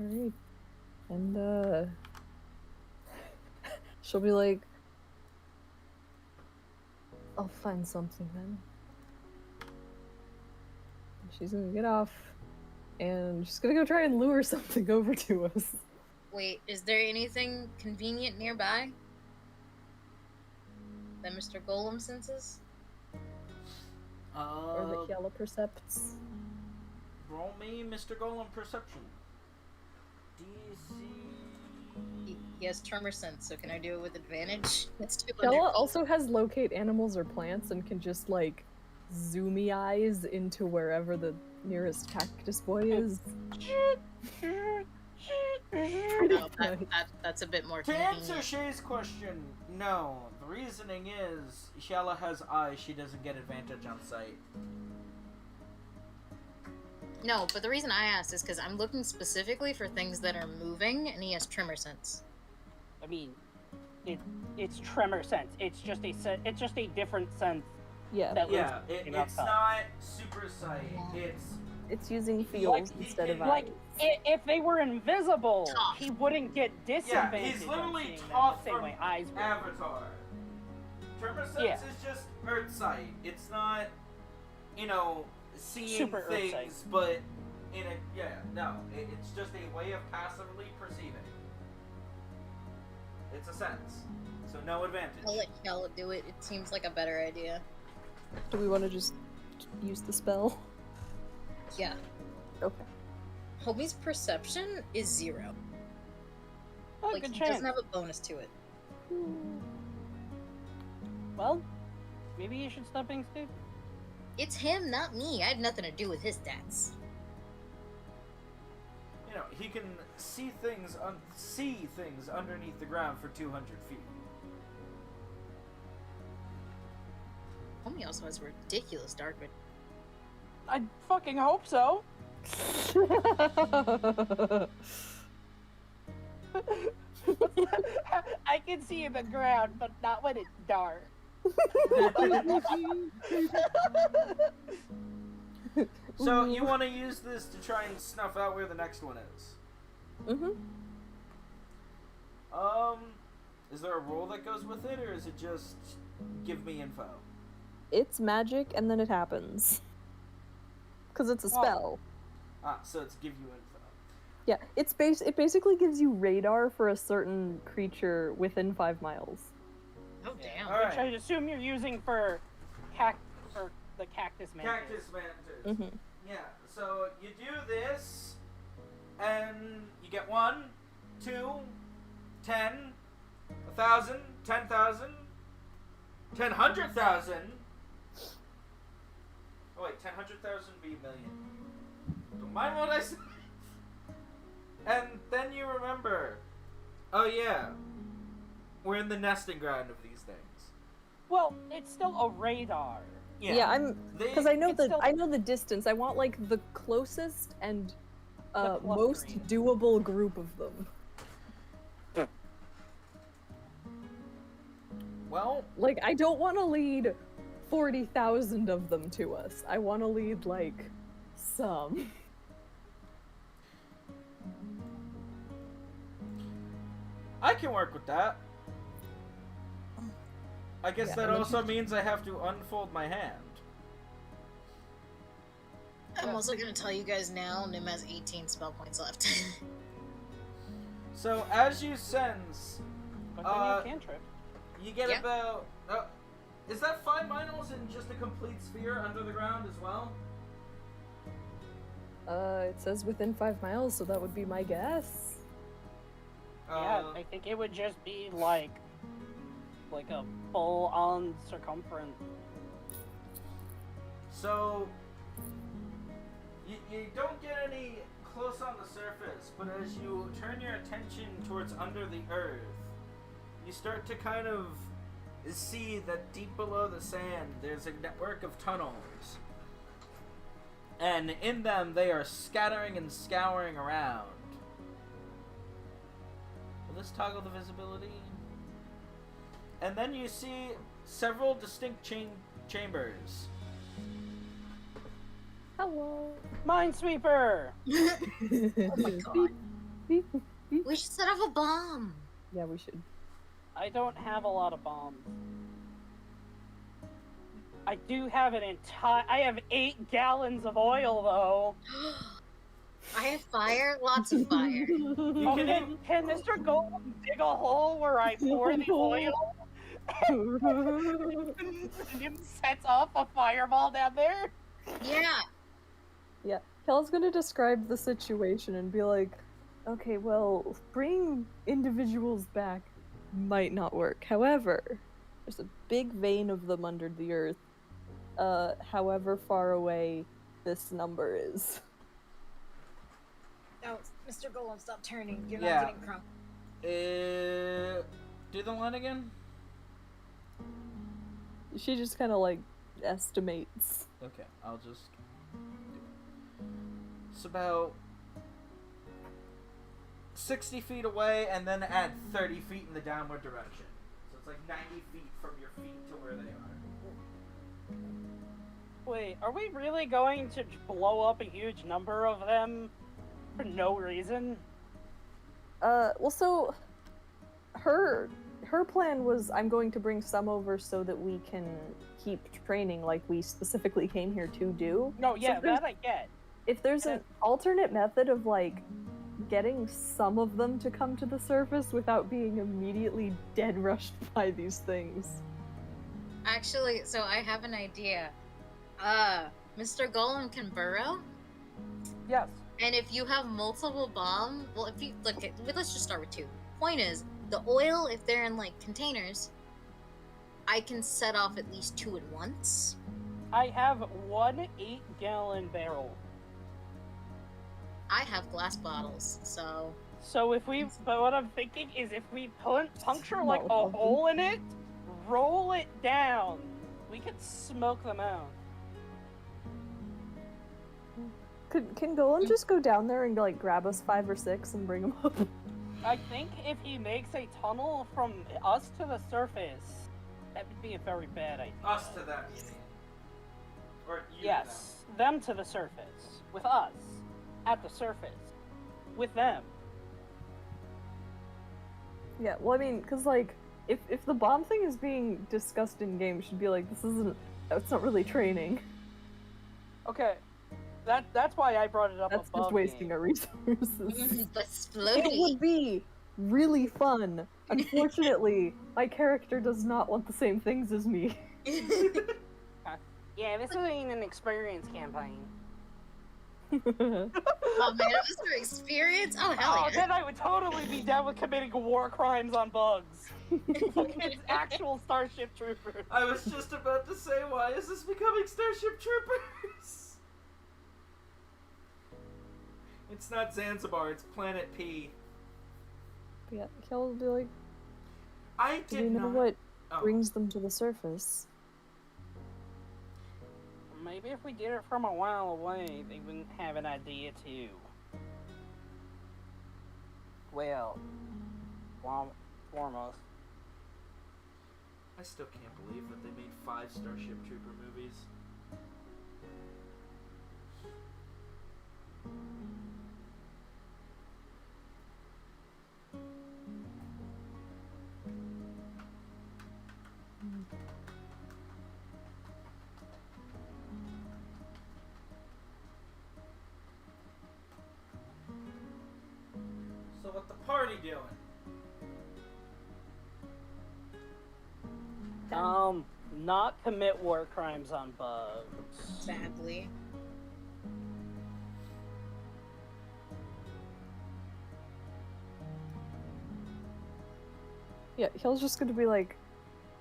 Alright. And, she'll be like, I'll find something then. And she's gonna get off, and she's gonna go try and lure something over to us. Wait, is there anything convenient nearby that Mr. Golem senses? Or that Kiala percepts. Roll me Mr. Golem Perception. DC... He has tremor sense, so can I do it with advantage? It's 200. Kiala also has locate animals or plants and can just, like, zoomy eyes into wherever the nearest cactus boy is. No, that's a bit more To convenient. answer Shay's question, no. The reasoning is, Shala has eyes, she doesn't get advantage on sight. No, but the reason I asked is because I'm looking specifically for things that are moving, and he has tremor sense. I mean, it's tremor sense. It's just a different sense. Yeah. It's not super sight. It's using feels instead of eyes. Like, if they were invisible, Tough. he wouldn't get disadvantage. Yeah, he's literally on taught seeing from them the same way eyes would. Avatar. Tremor sense is just earth sight. It's not, seeing Super things, earth sight. but it's just a way of passively perceiving. It's a sense, so no advantage. I'll let Kiala do it. It seems like a better idea. Do we want to just use the spell? Yeah. Okay. Homie's perception is 0. Oh, Like, good he chance. doesn't have a bonus to it. Well, maybe you should stop being stupid. It's him, not me. I had nothing to do with his stats. He can see things underneath the ground for 200 feet. Homie also has ridiculous dark vision. I fucking hope so. I can see in the ground, but not when it's dark. So you want to use this to try and snuff out where the next one is? Mm-hmm. Is there a roll that goes with it, or is it just give me info? It's magic, and then it happens. Because it's a spell. So it's give you info. Yeah, it basically gives you radar for a certain creature within 5 miles. Oh, damn. All right. Which I assume you're using for the cactus man. Cactus mantis. Mm-hmm. Yeah, so you do this, and you get 1, 2, 10, 1,000, 10,000, 100,000. Oh wait, 100,000 be a million. Don't mind what I said. And then you remember, oh yeah, we're in the nesting ground of these things. Well, it's still a radar. Yeah, because I know still... I know the distance. I want like the closest and most clustering. doable group of them. Well, Like, I don't want to lead 40,000 of them to us. I want to lead like some. I can work with that. I guess Yeah, that and then also means I have to unfold my hand. I'm also gonna tell you guys now, Nim has 18 spell points left. So as you sense, But then you have cantrip. you get Yeah. about. Is that 5 miles in just a complete sphere under the ground as well? It says within 5 miles, so that would be my guess. Yeah, I think it would just be like a full-on circumference. So you don't get any close on the surface, but as you turn your attention towards under the earth, you start to kind of see that deep below the sand there's a network of tunnels. And in them they are scattering and scouring around. Will this toggle the visibility? And then you see several distinct chambers. Hello. Minesweeper! Oh my god. bomb. Yeah, we should. I don't have a lot of bombs. I do have I have 8 gallons of oil, though. I have fire, lots of fire. Oh, can Mr. Golem dig a hole where I pour the oil and sets off a fireball down there? Yeah. Yeah, Kel's gonna describe the situation and be like, okay, well, bringing individuals back might not work. However, there's a big vein of them under the earth, however far away this number is. Oh, Mr. Golem, stop turning. You're Yeah. not getting crumb. Do the line again? She just kind of like estimates. Okay, I'll just do it. It's about 60 feet away, and then add 30 feet in the downward direction. So it's like 90 feet from your feet to where they are. Wait, are we really going to blow up a huge number of them for no reason? Well, so her plan was, I'm going to bring some over so that we can keep training like we specifically came here to do. No, yeah, So that I get. if there's an alternate method of like getting some of them to come to the surface without being immediately dead rushed by these things. Actually, so I have an idea. Mr. Golem can burrow, Yes. and if you have multiple bomb, well, if you look at, let's just start with 2. Point is, the oil, if they're in like containers, I can set off at least 2 at once. I have 1 8-gallon barrel. I have glass bottles, so So if we, but what I'm thinking is if we puncture like a Molotov. hole in it, roll it down, we could smoke them out. Can Golem just go down there and like grab us 5 or 6 and bring them up? I think if he makes a tunnel from us to the surface, that would be a very bad idea. Us to them, you mean? Or you Yes, them to the surface. With us. At the surface. With them. Yeah, well, I mean, because like if the bomb thing is being discussed in game, should be like, this isn't, it's not really training. Okay. That's why I brought it up That's above just wasting game. our resources. but It floaty. would be really fun. Unfortunately, my character does not want the same things as me. Yeah, this ain't an experience campaign. Oh man, is there experience? Oh hell Oh, yeah! then I would totally be down with committing war crimes on bugs. It's actual Starship Troopers. I was just about to say, why is this becoming Starship Troopers? It's not Zanzibar, it's Planet P. Yeah, Kel will be like, I do you did know not... what Oh. brings them to the surface? Maybe if we did it from a while away, they wouldn't have an idea too. Well, foremost. I still can't believe that they made 5 Starship Trooper movies. So what the party doing? Not commit war crimes on bugs. Sadly. Yeah, Kel's just gonna be like,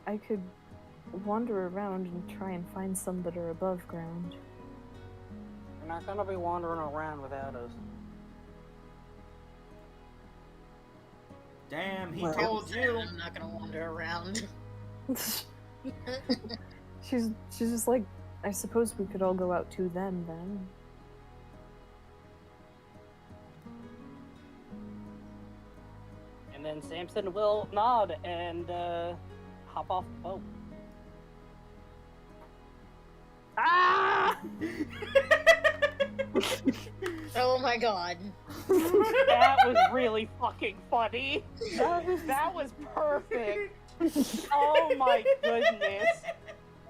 I could wander around and try and find some that are above ground. You're not gonna be wandering around without us. Damn, he Well- told you. I'm not gonna wander around. She's just like, I suppose we could all go out to them then. And then Samson will nod and hop off the boat. Ah! Oh my god. That was really fucking funny. That was perfect. Oh my goodness.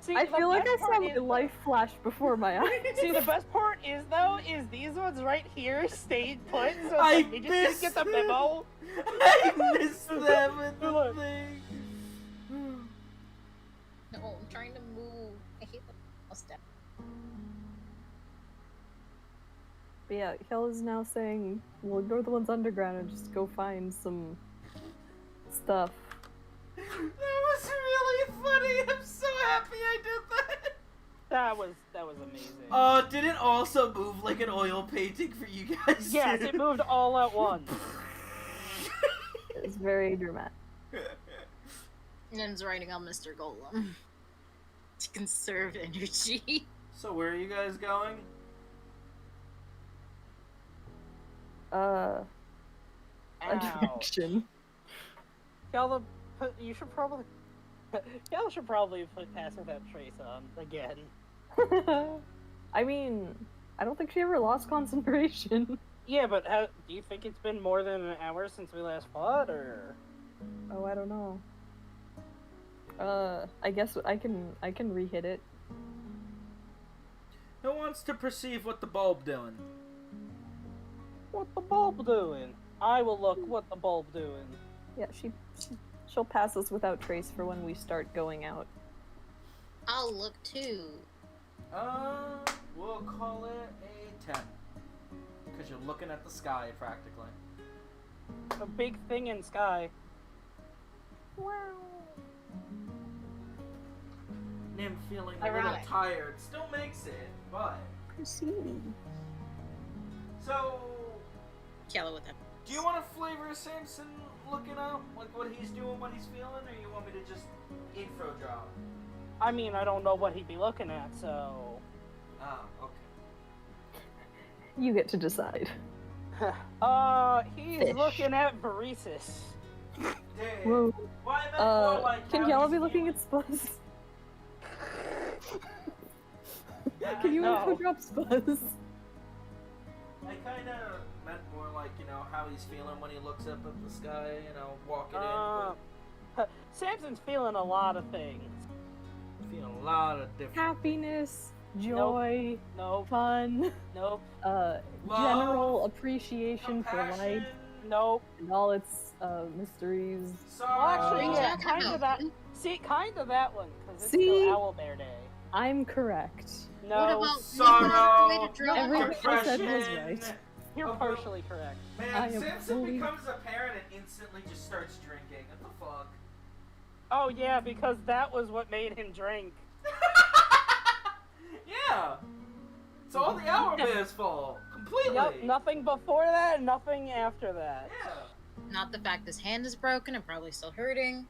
See, I the feel like I best saw part my is- life flash before my eyes. See, the best part is, though, is these ones right here stayed put, so it's I like, they just didn't get the missed memo. I missed them in the Look. thing. No, I'm trying to move. I hate the step. But yeah, Kel is now saying, we'll ignore the ones underground and just go find some stuff. That was really funny. I'm so happy I did that. That was amazing. Oh, did it also move like an oil painting for you guys? Yes, too? it moved all at once. It's very dramatic. Nim's writing on Mr. Golem. To conserve energy. So where are you guys going? A Ow. direction. Yella, you should probably... Yella should probably put passing that trace on again. I mean, I don't think she ever lost concentration. Yeah, but how, do you think it's been more than an hour since we last fought, or...? Oh, I don't know. I guess I can re-hit it. Who wants to perceive what the bulb doing? What the bulb doing? I will look what the bulb doing. Yeah, she'll pass us without trace for when we start going out. I'll look too. We'll call it a 10. Because you're looking at the sky, practically. A big thing in sky. Wow. Nim feeling a little Ironic. tired. Still makes it, but... Proceed. So... Yellow with him. Do you want to flavor Samson looking up? Like what he's doing, what he's feeling? Or you want me to just info drop? I mean, I don't know what he'd be looking at, so... Ah, okay. You get to decide. He's Fish. looking at Burris. Damn. Whoa. Well, I meant more like Can how y'all he's be looking feeling. at Spuzz? Yeah, Can you No. info drop Spuzz? I kind of meant more like, you know, how he's feeling when he looks up at the sky, you know, walking Samson's feeling a lot of things. in. Feeling a lot of different... Happiness, joy, Nope, fun, nope, general appreciation for life compassion, nope. and all its mysteries. sorrow. Well, actually, What are you yeah, talking kind of about? that. See, kind of that one, because it's See? still Owlbear Day. I'm correct. No, What about Sorrow, way to draw Everything I said was depression. right. you're Oh, partially correct. I Man, am Samson fully- becomes a parent and instantly just starts drinking. What the fuck? Oh yeah, because that was what made him drink. Yeah! It's all the Owlbear's fault. Completely. Yep, nothing before that, nothing after that. Yeah. Not the fact his hand is broken and probably still hurting.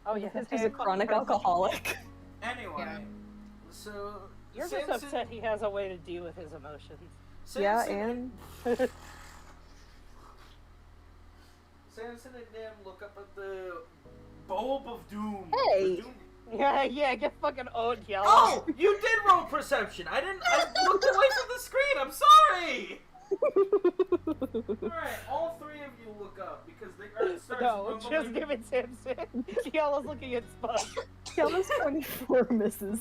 Oh yeah, his He's a hand chronic fucking hurts. alcoholic. Anyway, Yeah. so You're Samson, just upset he has a way to deal with his emotions. Yeah, Samson and Samson and Nim look up at the bulb of doom. Hey! The doom- Yeah, get fucking owned, Yellow. Oh, you did roll perception. I looked away from the screen. I'm sorry. All right, all three of you look up because the earth starts No, rumbling. just give it Samson. Yellow's looking at Spud. Kelma's 24 misses.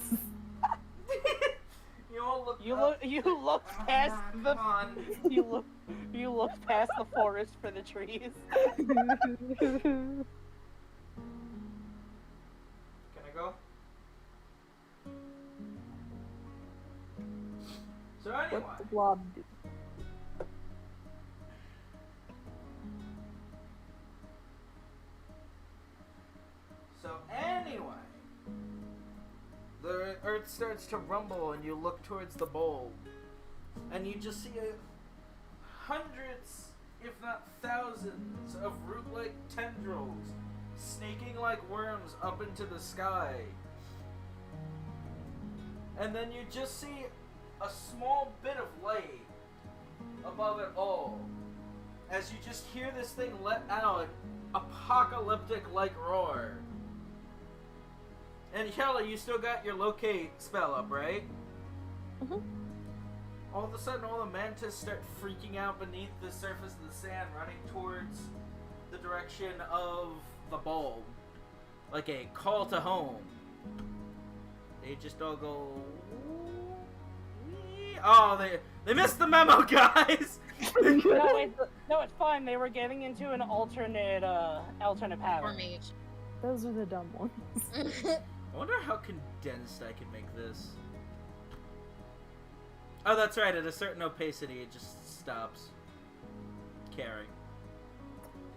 You all look. You up. look past Come the on. you look past the forest for the trees. Can I go? So anyway, What the blob do? the earth starts to rumble and you look towards the bowl, and you just see hundreds, if not thousands, of root-like tendrils snaking like worms up into the sky. And then you just see a small bit of light above it all, as you just hear this thing let out an apocalyptic-like roar. And Kelly, you still got your locate spell up, right? Mhm. all of a sudden all the mantis start freaking out beneath the surface of the sand, running towards the direction of the bulb. Like a call to home. They just all go... Oh, they missed the memo, guys! No, it's fine. They were getting into an alternate pattern. Formation. Those are the dumb ones. I wonder how condensed I can make this. Oh, that's right. At a certain opacity, it just stops caring.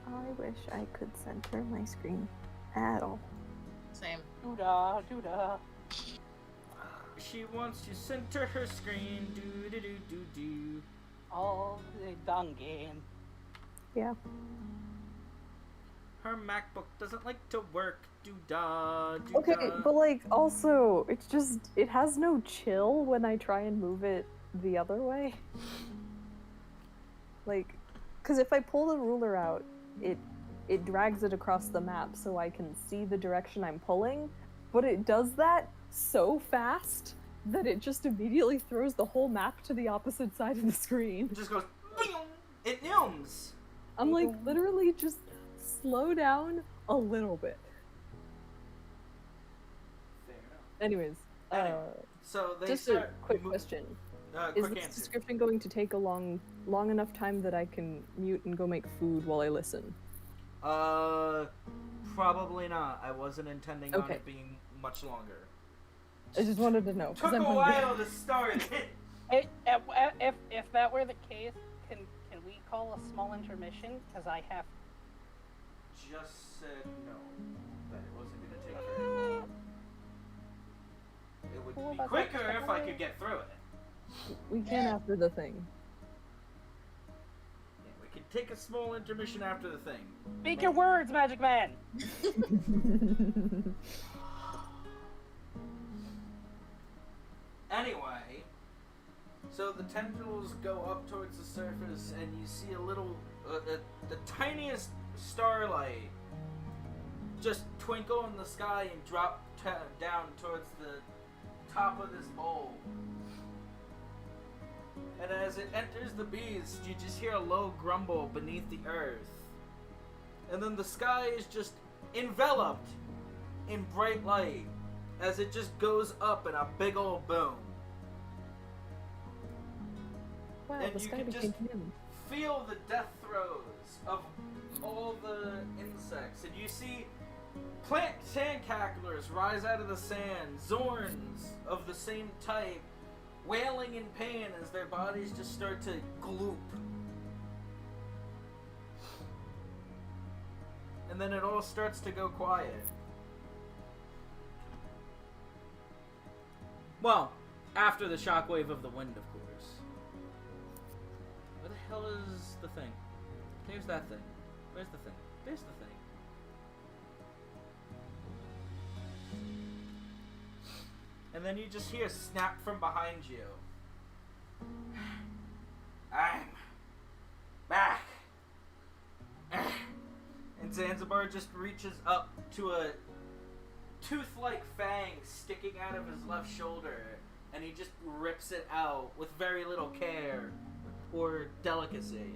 I wish I could center my screen at all. Same. Doo-da, doo-da. She wants to center her screen. Do-do-do-do-do. Oh, the done game. Yeah. Her MacBook doesn't like to work. Do-da, do-da. Okay, but like, also, it's just, it has no chill when I try and move it the other way. Like, because if I pull the ruler out, it drags it across the map so I can see the direction I'm pulling, but it does that so fast that it just immediately throws the whole map to the opposite side of the screen. It just goes... It nooms! I'm like, literally just slow down a little bit. Fair enough. Anyways, Anyway, so they just start a quick question. Is quick this answer. description going to take a long enough time that I can mute and go make food while I listen? Probably not. I wasn't intending on Okay. it being much longer. I just wanted to know. 'cause Took I'm a hungry. while to start it. If that were the case, can we call a small intermission? Because I have. Just said no. That it wasn't going to take very long. It would Cool be about quicker that. if I could get through it. We can after the thing. Yeah, we can take a small intermission after the thing. Speak your words, Magic Man. Anyway, so the tendrils go up towards the surface, and you see a little, the tiniest starlight just twinkle in the sky and drop down towards the top of this bowl. And as it enters the beast, you just hear a low grumble beneath the earth. And then the sky is just enveloped in bright light as it just goes up in a big old boom. Wow, And the you sky can became just him. feel the death throes of all the insects. And you see plant sandcacklers rise out of the sand, zorns of the same type, wailing in pain as their bodies just start to gloop. And then it all starts to go quiet. Well, after the shockwave of the wind, of course. Where the hell is the thing? Here's that thing. Where's the thing? There's the thing. And then you just hear a snap from behind you. I'm back. And Zanzibar just reaches up to a tooth-like fang sticking out of his left shoulder, and he just rips it out with very little care or delicacy.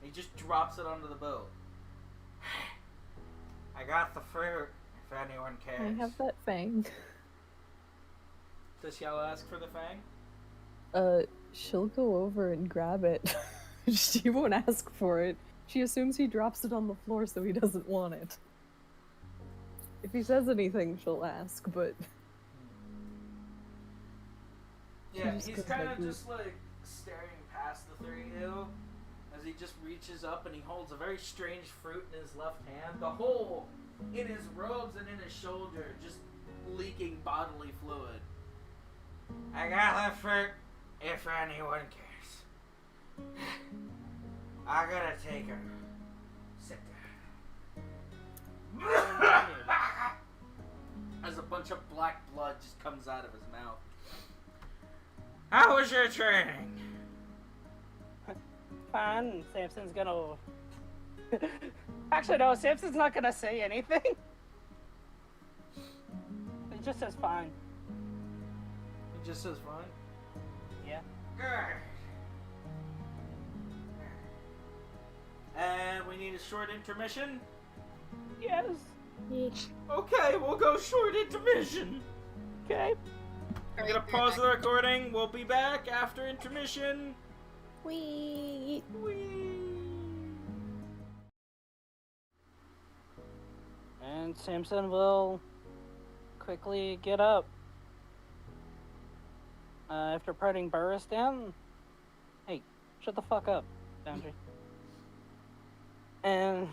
He just drops it onto the boat. I got the fruit, if anyone cares. I have that fang. Does Shell ask for the fang? She'll go over and grab it. She won't ask for it. She assumes he drops it on the floor so he doesn't want it. If he says anything, she'll ask, but... Yeah, just he's goes kind like of this. just like staring past the three of you as he just reaches up and he holds a very strange fruit in his left hand. The hole in his robes and in his shoulder just leaking bodily fluid. I got the fruit if anyone cares. I gotta take her. Sit down. As a bunch of black blood just comes out of his mouth. How was your training? Fine. Samson's gonna. Actually, no. Samson's not gonna say anything. He just says fine. He just says fine. Yep. Good. And we need a short intermission. Yes. Okay, we'll go short intermission. Okay. I'm gonna pause the recording. We'll be back after intermission. Wee. And Samson will quickly get up. After putting Burris down. Hey, shut the fuck up, Boundary. And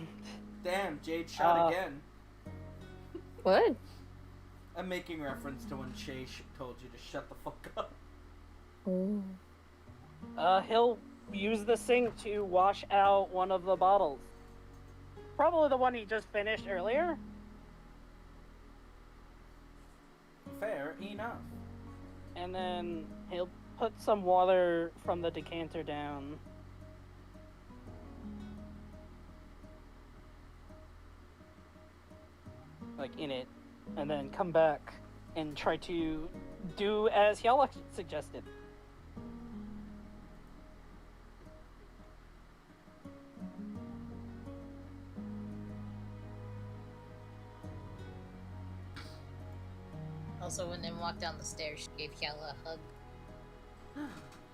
Damn, Jade shot again. What? I'm making reference to when Shay told you to shut the fuck up. Oh. he'll use the sink to wash out one of the bottles. Probably the one he just finished earlier. Fair enough. And then he'll put some water from the decanter down. Like in it. And then come back and try to do as Hyala suggested. Also, when they walked down the stairs, she gave Hyala a hug.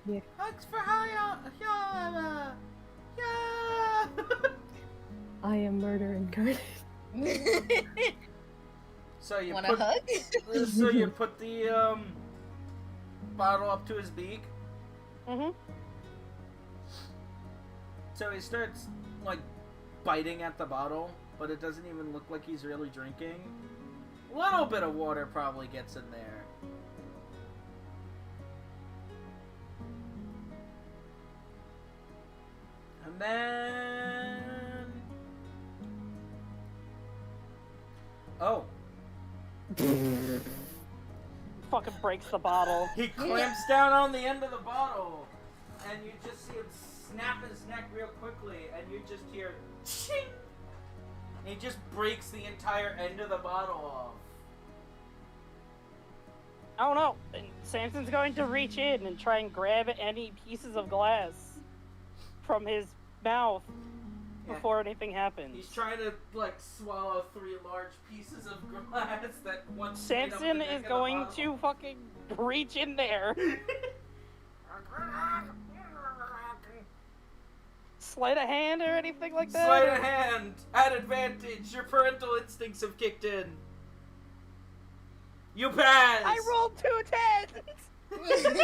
Yeah. Hugs for Hyala! Yeah! I am murder incarnate. So you Want put a hug? so you put the bottle up to his beak. Mm-hmm. So he starts like biting at the bottle, but it doesn't even look like he's really drinking. A little bit of water probably gets in there. And then oh. Fucking breaks the bottle. He clamps down on the end of the bottle, and you just see him snap his neck real quickly, and you just hear ching! And he just breaks the entire end of the bottle off. I don't know. And Samson's going to reach in and try and grab any pieces of glass from his mouth before anything happens. He's trying to, like, swallow 3 large pieces of glass that one straight up the Samson neck is of the going bottle. to fucking reach in there. Sleight of hand or anything like that? Sleight of hand! At advantage! Your parental instincts have kicked in! You pass! I rolled 2 10s!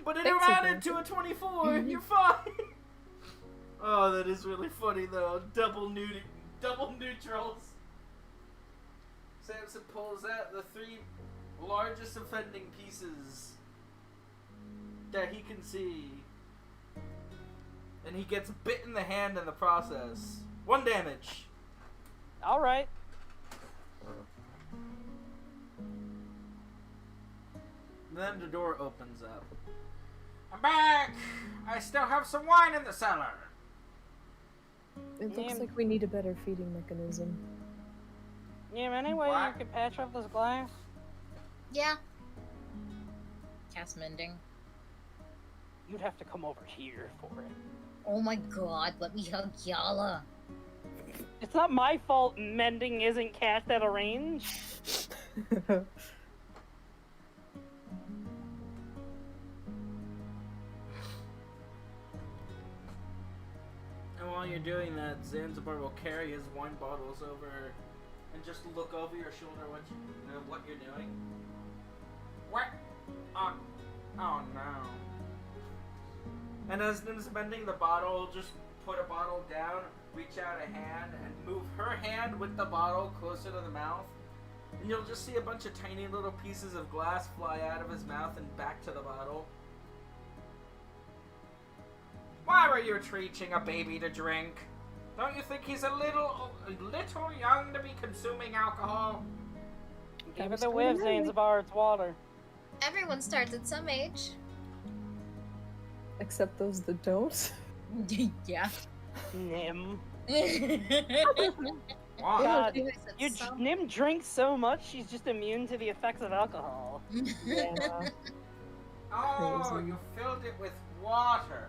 But it Thanks, amounted to a 24! You're fine! Oh, that is really funny though. Double neutrals. Samson pulls out the 3 largest offending pieces that he can see. And he gets bit in the hand in the process. 1 damage. Alright. Then the door opens up. I'm back! I still have some wine in the cellar. It looks Man. like we need a better feeding mechanism. Yeah, anyway, What? you could patch up this glass. Yeah. Cast mending. You'd have to come over here for it. Oh my god, let me hug Hyala. It's not my fault mending isn't cast at a range. And while you're doing that, Zanzibar will carry his wine bottles over and just look over your shoulder what you're doing. What? Oh no. And as Nim's bending the bottle, just put a bottle down, reach out a hand, and move her hand with the bottle closer to the mouth. And you'll just see a bunch of tiny little pieces of glass fly out of his mouth and back to the bottle. Why were you teaching a baby to drink? Don't you think he's a little young to be consuming alcohol? Give it a whiff, Zanzibar, it's water. Everyone starts at some age. Except those that don't. Yeah. Nim. Why? God, You Nim drinks so much, she's just immune to the effects of alcohol. Yeah. Oh, Crazy. you filled it with water.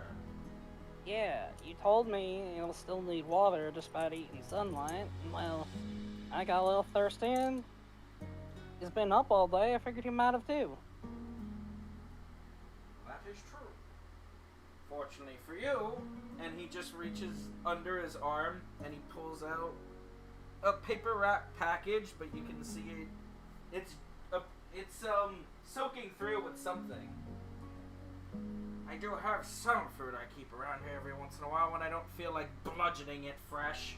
Yeah, you told me you'll still need water despite eating sunlight. Well, I got a little thirsty and he's been up all day. I figured he might have too. That is true. Fortunately for you, and he just reaches under his arm and he pulls out a paper wrap package, but you can see it's soaking through with something. I do have some fruit I keep around here every once in a while when I don't feel like bludgeoning it fresh.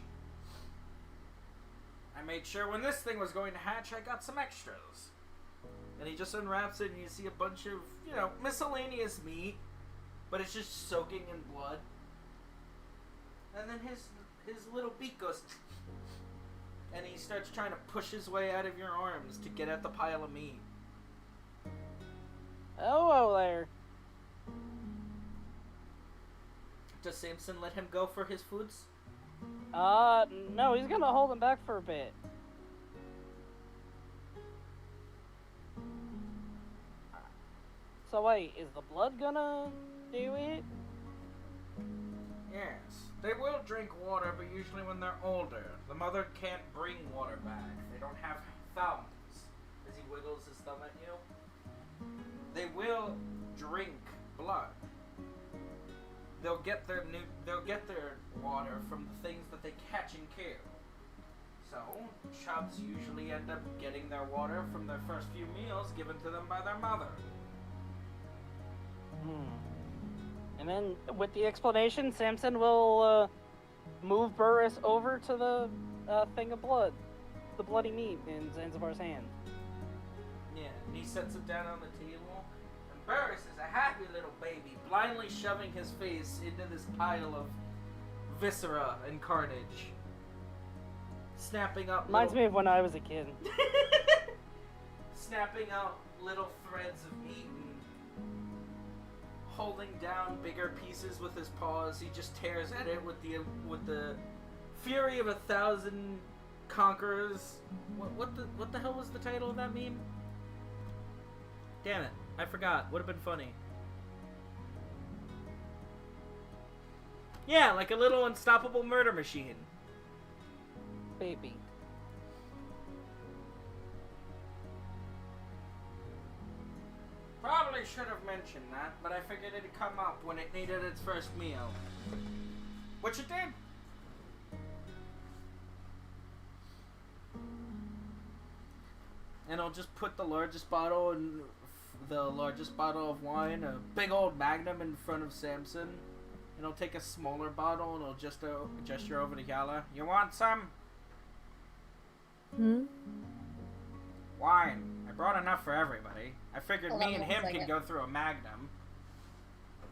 I made sure when this thing was going to hatch, I got some extras. And he just unwraps it and you see a bunch of, miscellaneous meat, but it's just soaking in blood. And then his little beak goes, and he starts trying to push his way out of your arms to get at the pile of meat. Hello there. Does Samson let him go for his foods? No, he's gonna hold him back for a bit. So wait, is the blood gonna do it? Yes. They will drink water, but usually when they're older. The mother can't bring water back. They don't have thumbs. As he wiggles his thumb at you. They will drink blood. They'll get their water from the things that they catch and kill. So, chubs usually end up getting their water from their first few meals given to them by their mother. And then, with the explanation, Samson will move Burris over to the thing of blood, the bloody meat in Zanzibar's hand. Yeah, and he sets it down on the table. And Burris is a happy little baby, blindly shoving his face into this pile of viscera and carnage. Snapping up Reminds me of when I was a kid. snapping out little threads of meat and holding down bigger pieces with his paws. He just tears at it with the fury of 1,000 conquerors. What the hell was the title of that meme? Damn it, I forgot. Would have been funny. Yeah, like a little unstoppable murder machine. Baby. Probably should have mentioned that, but I figured it'd come up when it needed its first meal. Which it did. And I'll just put the largest bottle of wine, a big old magnum in front of Samson. And I'll take a smaller bottle and I'll just gesture over to Yala. You want some? Wine. I brought enough for everybody. I figured Hold me on and one him second. could go through a magnum.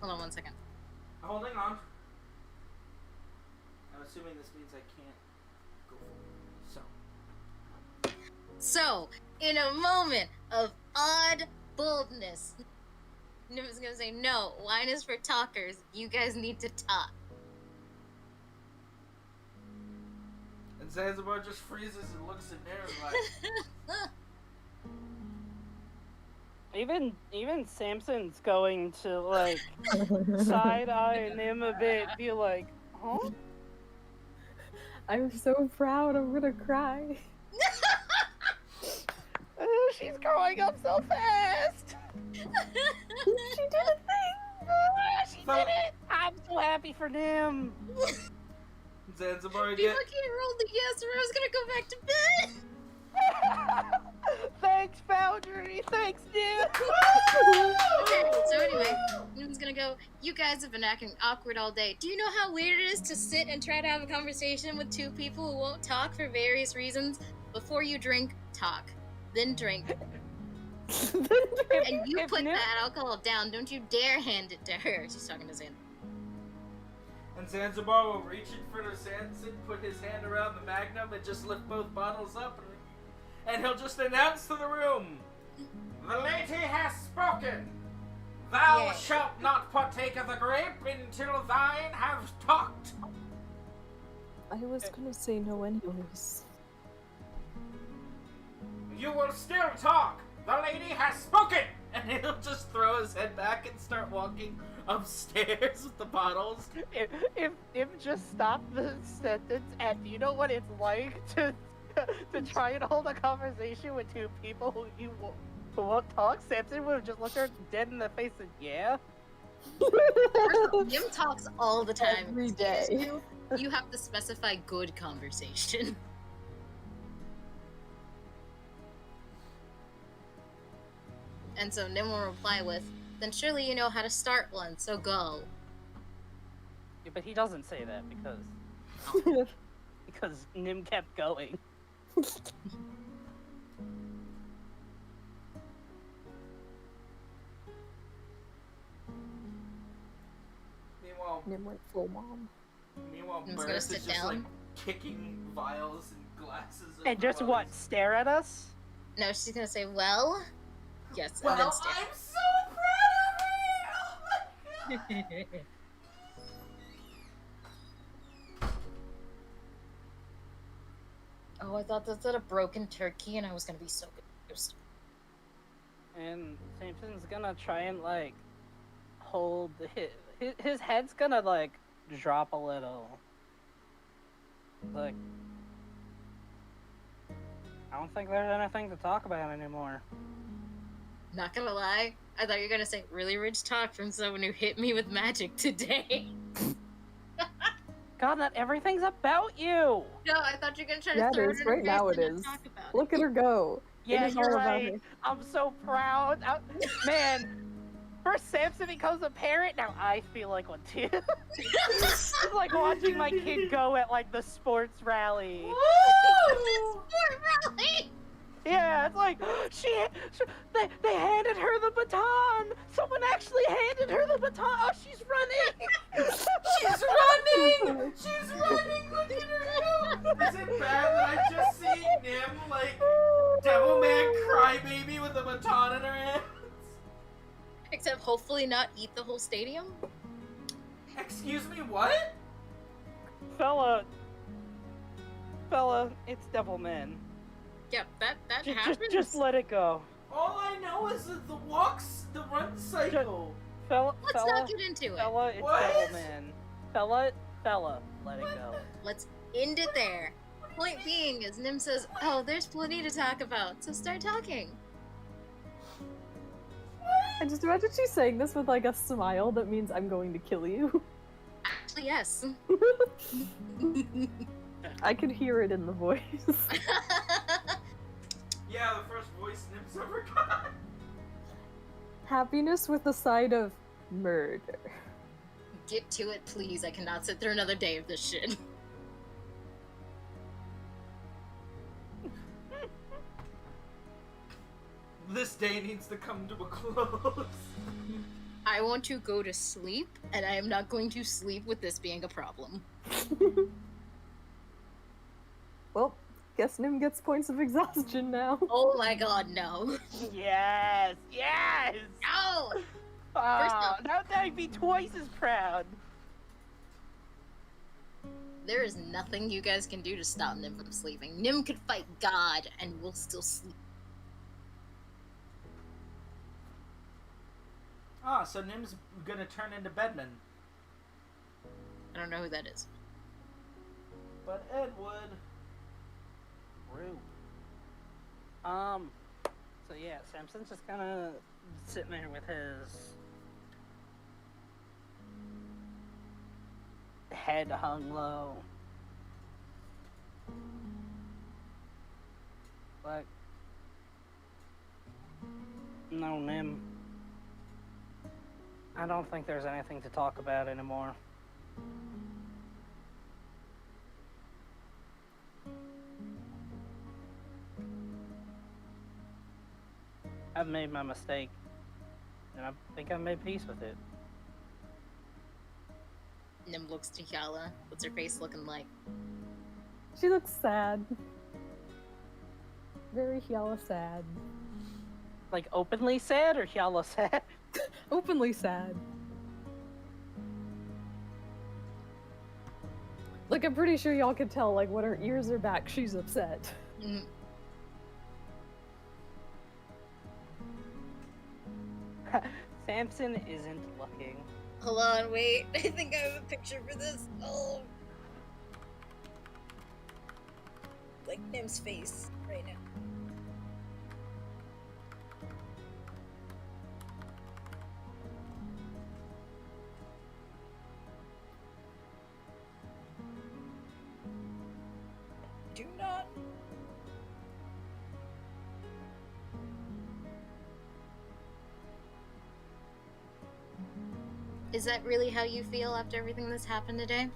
Hold on 1 second. Holding on. I'm assuming this means I can't go forward. So, in a moment of odd boldness, Nim's gonna say, no, wine is for talkers. You guys need to talk. And Zanzibar just freezes and looks at Nero like, Even Samson's going to like side-eye him a bit, be like, huh? I'm so proud, I'm gonna cry. She's growing up so fast. She did a thing! She did it! I'm so happy for Nim. Zanzibar If get. I can't roll the yes, or I was gonna go back to bed. Thanks, Foundry. Thanks, Nim. Okay, so anyway, Nim's gonna go, you guys have been acting awkward all day. Do you know how weird it is to sit and try to have a conversation with two people who won't talk for various reasons? Before you drink, talk. Then drink. And you If put Nim- that alcohol down. Don't you dare hand it to her. She's talking to Zan. And Zanzibar will reach in front of Samson, put his hand around the magnum, and just lift both bottles up. And he'll just announce to the room, the lady has spoken. Thou Yeah. shalt not partake of the grape until thine have talked. I was gonna say no anyways. You will still talk. The lady has spoken. And he'll just throw his head back and start walking upstairs with the bottles. If just stop the sentence and you know what it's like to try and hold a conversation with two people who won't talk, Samson would have just looked her dead in the face and yeah. Nim talks all the time. Every day. You have to specify good conversation. And so Nim will reply with, then surely you know how to start one, so go. Yeah, but he doesn't say that because Nim kept going. Meanwhile, Nim went full mom. Nim's gonna Burris sit is just down. like kicking vials and glasses. And just bottles. what? Stare at us? No, she's gonna say, well, yes, Well, and then stare. I'm so proud of her! Oh my god! Oh, I thought that's a broken turkey, and I was gonna be so confused. And Samson's gonna try and like hold his head's gonna like drop a little. Like, I don't think there's anything to talk about anymore. Not gonna lie, I thought you were gonna say really rich talk from someone who hit me with magic today. God, not everything's about you. No, I thought you were gonna try to Yeah, it throw is. it in her Right now face it and is. not talk about Look at her go. Yeah, is you're all about right. her. I'm so proud. Man, first Samson becomes a parent, now I feel like one too. It's like watching my kid go at like the sports rally. Woo! Really? Yeah, it's like they handed her the baton. Someone actually handed her the baton. Oh, she's running. She's running! She's running! Look at her go! Is it bad that I just see Nim like Devilman Crybaby with a baton in her hands? Except hopefully not eat the whole stadium. Excuse me, what? Fella, it's Devilman. Yep, that Just, happens. just let it go. All I know is that the run cycle. Fella, Let's not get into it. Fella, it's What? Devilman. Fella, let it go. Let's end it there. Point being, is Nim says, oh, there's plenty to talk about, so start talking. And just imagine she's saying this with like a smile that means I'm going to kill you. Actually, yes. I could hear it in the voice. Yeah, the first voice Nim's ever got. Happiness with a side of murder. Get to it, please. I cannot sit through another day of this shit. This day needs to come to a close. I want to go to sleep, and I am not going to sleep with this being a problem. Well, guess Nim gets points of exhaustion now. Oh my god, no. Yes. No! Oh, now I'd be twice as proud. There is nothing you guys can do to stop Nim from sleeping. Nim could fight God, and we'll still sleep. Ah, so Nim's gonna turn into Bedman. I don't know who that is. But Ed would. Rude. So yeah, Samson's just kind of sitting there with his head hung low. Like, no, Nim. I don't think there's anything to talk about anymore. I've made my mistake, and I think I've made peace with it. Nim looks to Hyala. What's her face looking like? She looks sad. Very Hyala sad. Like, openly sad or Hyala sad? Openly sad. Like, I'm pretty sure y'all can tell, like, when her ears are back, she's upset. Samson isn't looking. Hold on, wait. I think I have a picture for this. Oh. Like Nim's face right now. Do not. Is that really how you feel after everything that's happened today?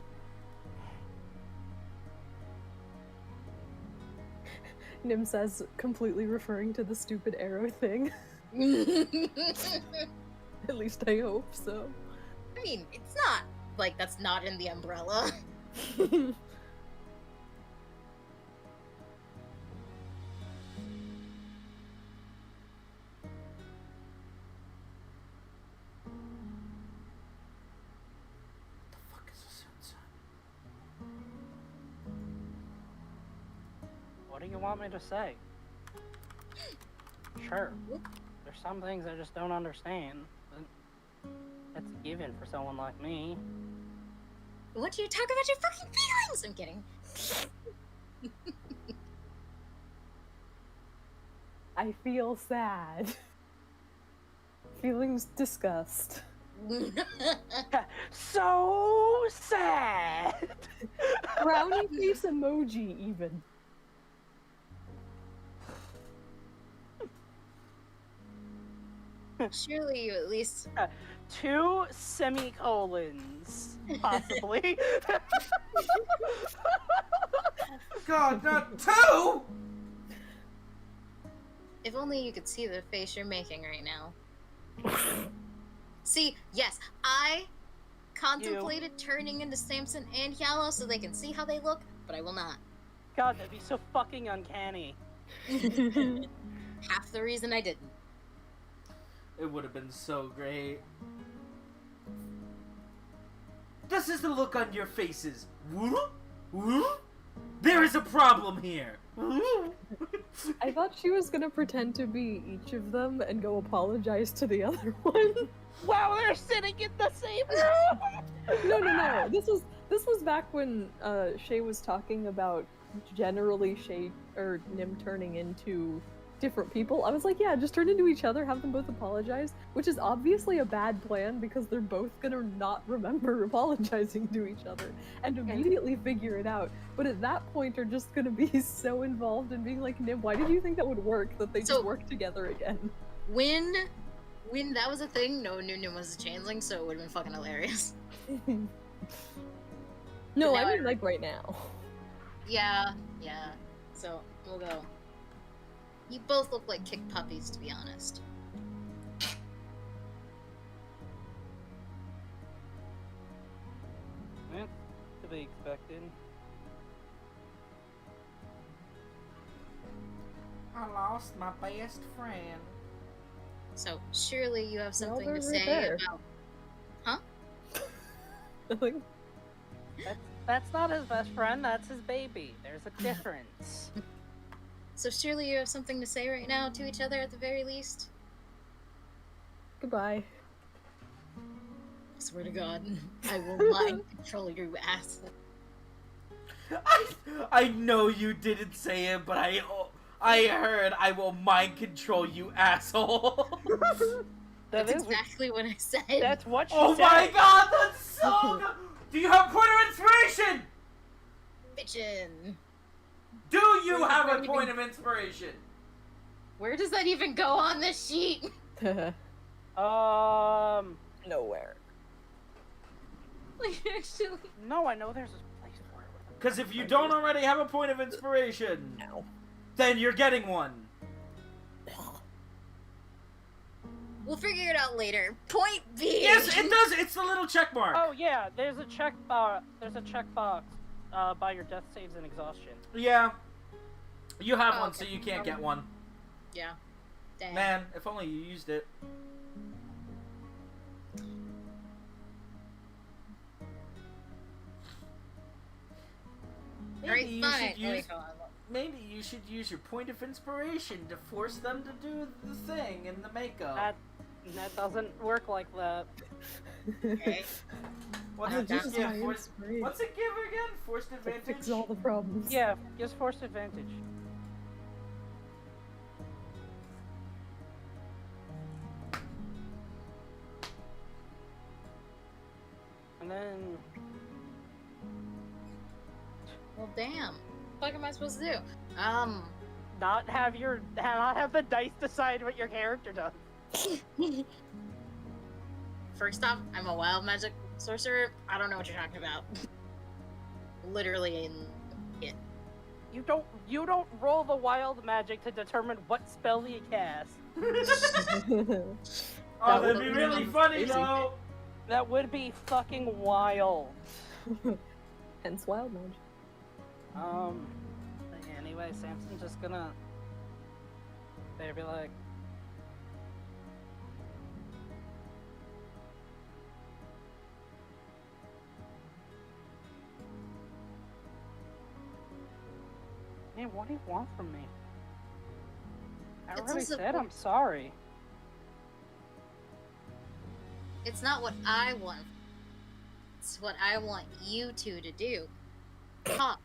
Nim says, completely referring to the stupid arrow thing. At least I hope so. I mean, it's not like that's not in the umbrella. The fuck is a sunset? What do you want me to say? Sure. There's some things I just don't understand. But that's a given for someone like me. What do you talk about your fucking feelings? I'm kidding. I feel sad. Feelings disgust. So sad! Brownie face emoji, even. Surely you at least 2 semicolons, possibly. God, not 2! if only you could see the face you're making right now. See, yes, I contemplated turning into Samson and Yellow so they can see how they look, but I will not. God, that'd be so fucking uncanny. Half the reason I didn't. It would have been so great. This is the look on your faces. Woo? Woo? There is a problem here. Woo? I thought she was gonna pretend to be each of them and go apologize to the other one. Wow, they're sitting in the same room! No. This was back when Shay was talking about generally Shay or Nim turning into different people. I was like, yeah, just turn into each other, have them both apologize, which is obviously a bad plan because they're both gonna not remember apologizing to each other and immediately figure it out. But at that point are just gonna be so involved in being like, Nim, why did you think that would work, that they just work together again? When that was a thing, no one knew Nim was a changeling, so it would have been fucking hilarious. No, But now I mean like right now. Yeah. So, we'll go. You both look like kicked puppies, to be honest. That's to be expected. I lost my best friend. So, surely you have something they're to right say there. about... Huh? Nothing. That's not his best friend, that's his baby. There's a difference. So surely you have something to say right now to each other at the very least? Goodbye. I swear to God, I will mind control your ass. I know you didn't say it, but I heard I will mind control you, asshole. That's exactly what I said. That's what she Oh said. my god, that's so good! Do you have a point of inspiration? Bitchin'. Do you have a point of inspiration? Where does that even go on this sheet? Nowhere. Like, actually. No, I know there's a place for it. Because if you don't already have a point of inspiration, No. then you're getting one. We'll figure it out later. Point B. Yes, it does. It's the little check mark. Oh yeah, there's a checkbox. There's a checkbox by your death saves and exhaustion. Yeah. You have Oh, one, okay. so you can't get one. Yeah. Dang. Man, if only you used it. Alright, Maybe you fine. should use. Wait, hold on. Maybe you should use your point of inspiration to force them to do the thing in the makeup. That doesn't work like that. Okay. What's I it use give? my Forced, inspiration what's it give again? Forced to advantage? fix all the problems. Yeah, just forced advantage. And then Well, damn. What the fuck am I supposed to do? not have the dice decide what your character does. First off, I'm a wild magic sorcerer. I don't know what you're talking about. Literally in it. You don't roll the wild magic to determine what spell you cast. Oh, That that'd would be be really funny crazy. though. That would be fucking wild. Hence wild magic. Anyway, Samson's just gonna. They'd be like. Man, what do you want from me? I It's already also- said I'm sorry. It's not what I want. It's what I want you two to do. Talk.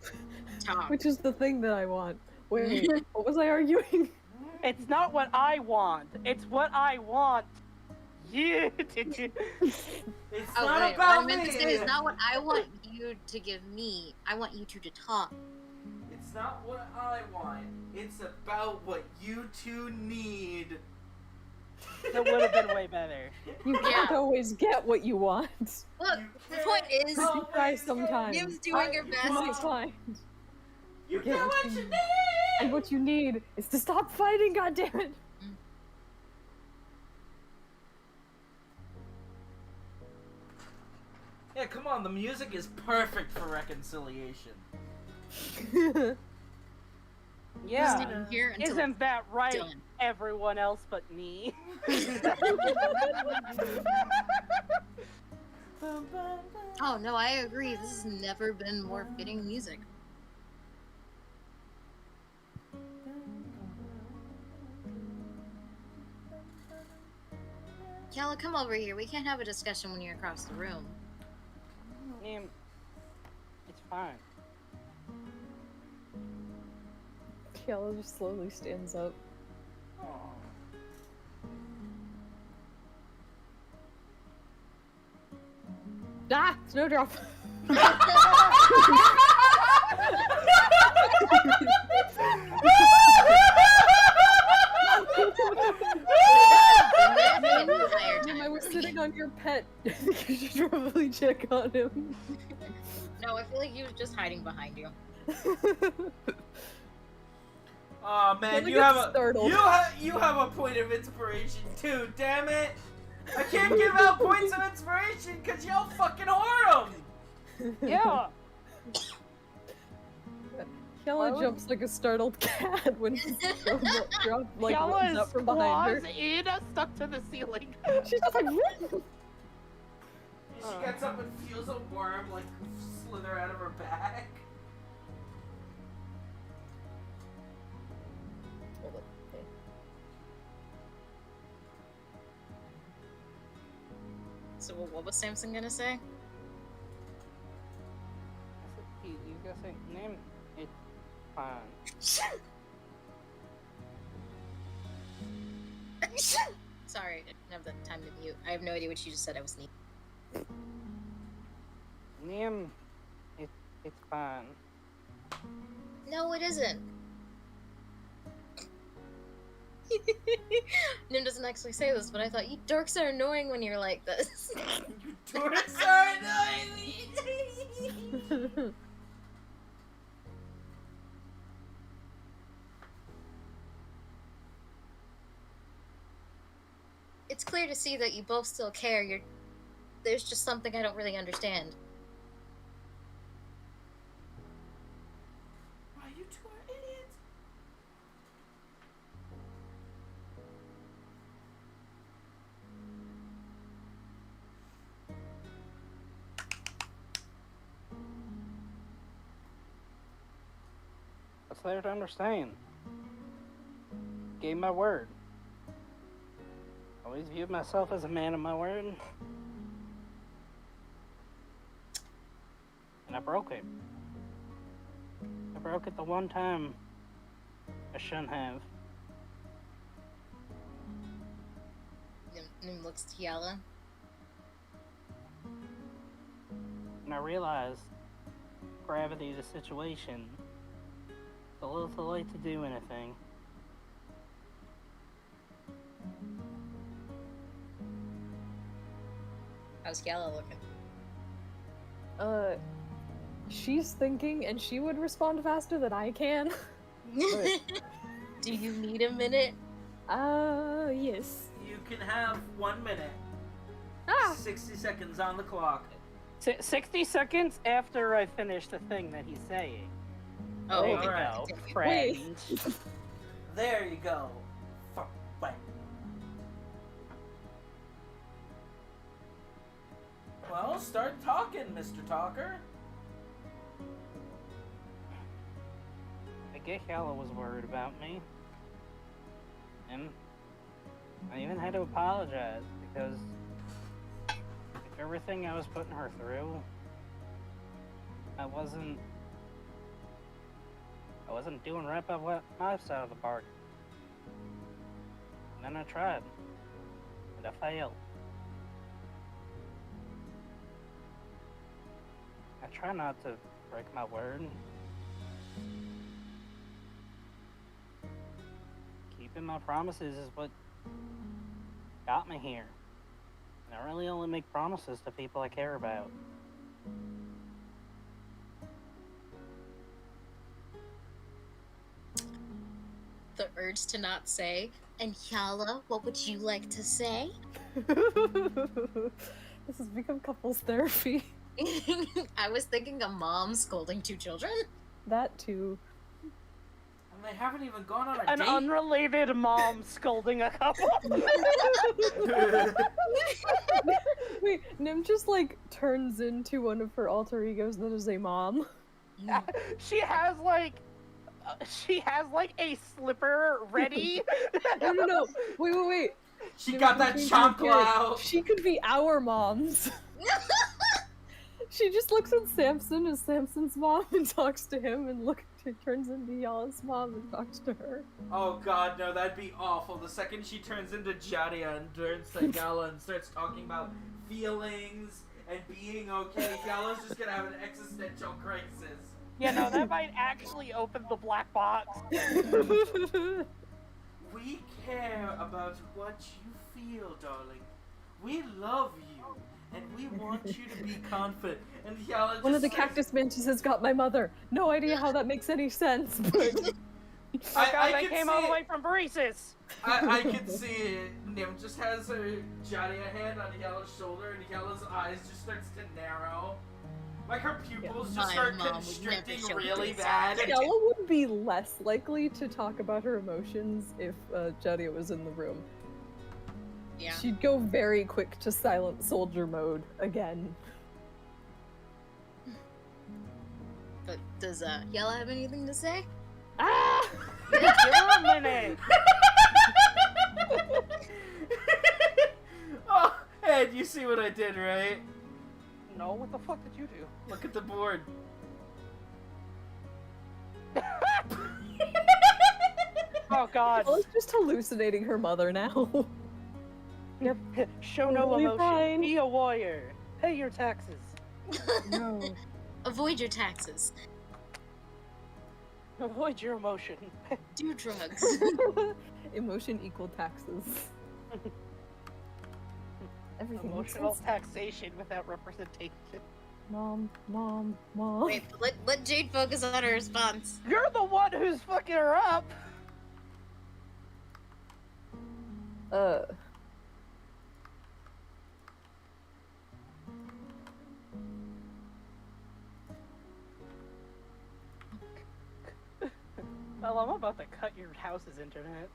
Talk. Which is the thing that I want. Wait, what was I arguing? It's not what I want. It's what I want. You to do. It's Oh, not wait, about what I meant me. to say is not what I want you to give me. I want you two to talk. It's not what I want. It's about what you two need. That would have been way better. You can't Yeah. always get what you want. Look, You the can't point is, always try get sometimes. Yim's doing her what best. you You want. might find. You Get get what what you you need. need. And what you need is to stop fighting, goddammit! Yeah, come on. The music is perfect for reconciliation. Yeah. Sitting here until Isn't that right, done. everyone else but me? Oh no, I agree. This has never been more fitting music. Kala, come over here. We can't have a discussion when you're across the room. It's fine. Kiala just slowly stands up. Ah! Snowdrop! I was sitting on your pet. You should probably check on him. No, I feel like he was just hiding behind you. Oh man, Really you have gets a startled. you have a point of inspiration too. Damn it! I can't give out points of inspiration because y'all fucking whore 'em. Yeah. Kiala Well- jumps like a startled cat when he like runs Yalla's up from behind her. claws in stuck to the ceiling. She's just like, "Whoop." She gets up and feels a worm like slither out of her back. Hold up. Okay. So what was Samson gonna say? You gotta say, name it fine. Sorry, I didn't have the time to mute. I have no idea what you just said. I was sneaking. Name it's fine. No, it isn't. Nim doesn't actually say this, but I thought you dorks are annoying when you're like this. You dorks are annoying. It's clear to see that you both still care. There's just something I don't really understand. Why you two are idiots? What's there to understand? Gave my word. Always viewed myself as a man of my word. And I broke it. I broke it the one time I shouldn't have. Nim looks to Yala. And I realized gravity of the situation. It's a little too late to do anything. How's Yala looking? She's thinking, and she would respond faster than I can. Do you need a minute? Yes. You can have 1 minute. 60 seconds on the clock. 60 seconds after I finish the thing that he's saying. Oh, There you alright. go, Continue. friend. There you go. Friend. Well, start talking, Mr. Talker. I get Yala was worried about me. And I even had to apologize because everything I was putting her through, I wasn't doing right by my side of the bargain. And then I tried. And I failed. I try not to break my word. Keeping my promises is what got me here. And I really only make promises to people I care about. The urge to not say. And Yala, what would you like to say? This has become couples therapy. I was thinking a mom scolding two children. That too. And they haven't even gone on a An date. unrelated mom scolding a couple. Wait, Nim just like turns into one of her alter egos that is a mom. She has like a slipper ready. No. Wait. She Nim got is that being chancla compared. out. She could be our moms. She just looks at Samson as Samson's mom and talks to him, and turns into Yala's mom and talks to her. Oh god, no, that'd be awful. The second she turns into Jadia and turns to Yala and starts talking about feelings and being okay, Yala's just gonna have an existential crisis. Yeah, no, that might actually open the black box. We care about what you feel, darling. We love you, and we want you to be confident. And Yala just One of the says- cactus mantises got my mother. No idea how that makes any sense, but I They can came see all the it. way from Burris. I can see it. Nim just has her Jadia hand on Yala's shoulder, and Yala's eyes just starts to narrow. Like her pupils just My start mom would constricting never show really this. bad. Yala would be less likely to talk about her emotions if Jadia was in the room. Yeah. She'd go very quick to silent soldier mode again. But does Yala have anything to say? Ah! Give her a minute. Oh, Ed, you see what I did, right? No, what the fuck did you do? Look at the board. Oh god. Yala's just hallucinating her mother now. Show no Totally emotion. fine. Be a warrior. Pay your taxes. No. Avoid your taxes. Avoid your emotion. Do drugs. Emotion equal taxes. Everything makes Emotional sense. taxation without representation. Mom. Wait, let Jade focus on her response. You're the one who's fucking her up. Well, I'm about to cut your house's internet.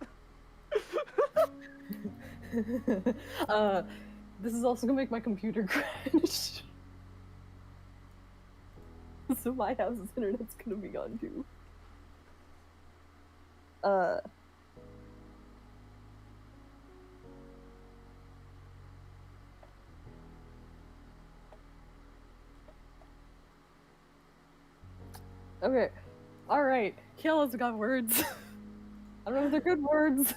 This is also gonna make my computer crash. So my house's internet's gonna be gone too. Okay. Alright. Kiela's got words. I don't know if they're good words.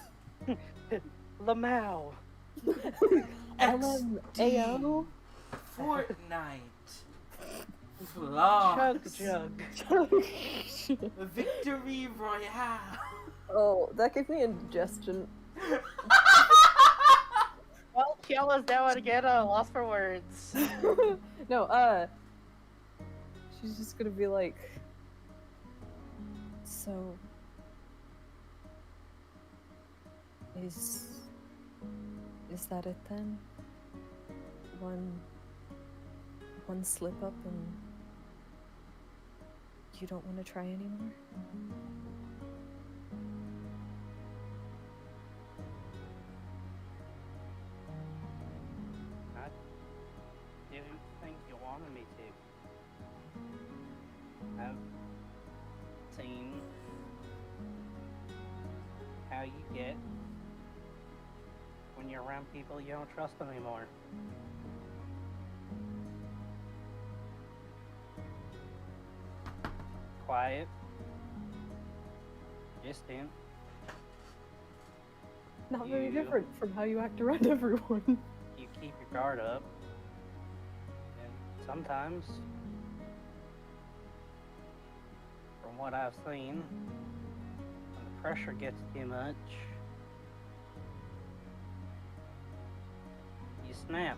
Lamau. LMAO? Fortnite. Flaws. Chug jug. Victory Royale. Oh, that gave me indigestion. Well, Kiela's now again lost for words. No, she's just gonna be like, so, is that it then? One slip up and you don't want to try anymore? I didn't think you wanted me to. I've seen how you get when you're around people you don't trust anymore. Quiet, distant. Not very You- different from how you act around everyone. You keep your guard up, and sometimes, from what I've seen, when the pressure gets too much, you snap.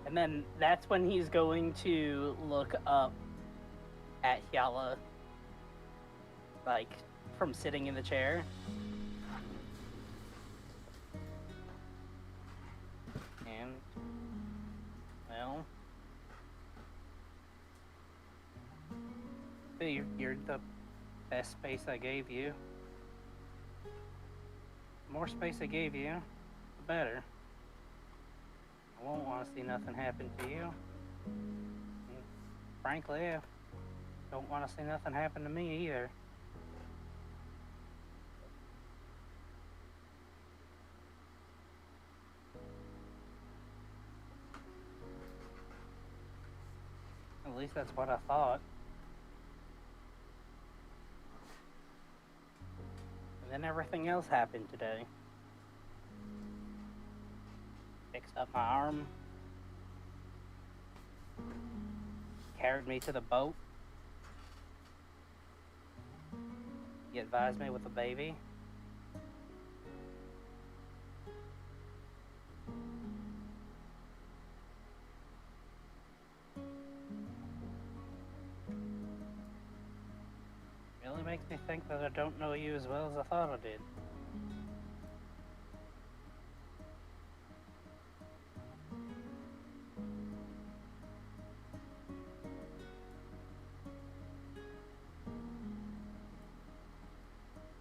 And then that's when he's going to look up at Hyala, like, from sitting in the chair. And, well, you're the best space I gave you. The more space I gave you, the better. I won't want to see nothing happen to you. And frankly, I don't want to see nothing happen to me either. At least that's what I thought. And then everything else happened today. Fixed up my arm. Carried me to the boat. You advised me with the baby. Really makes me think that I don't know you as well as I thought I did.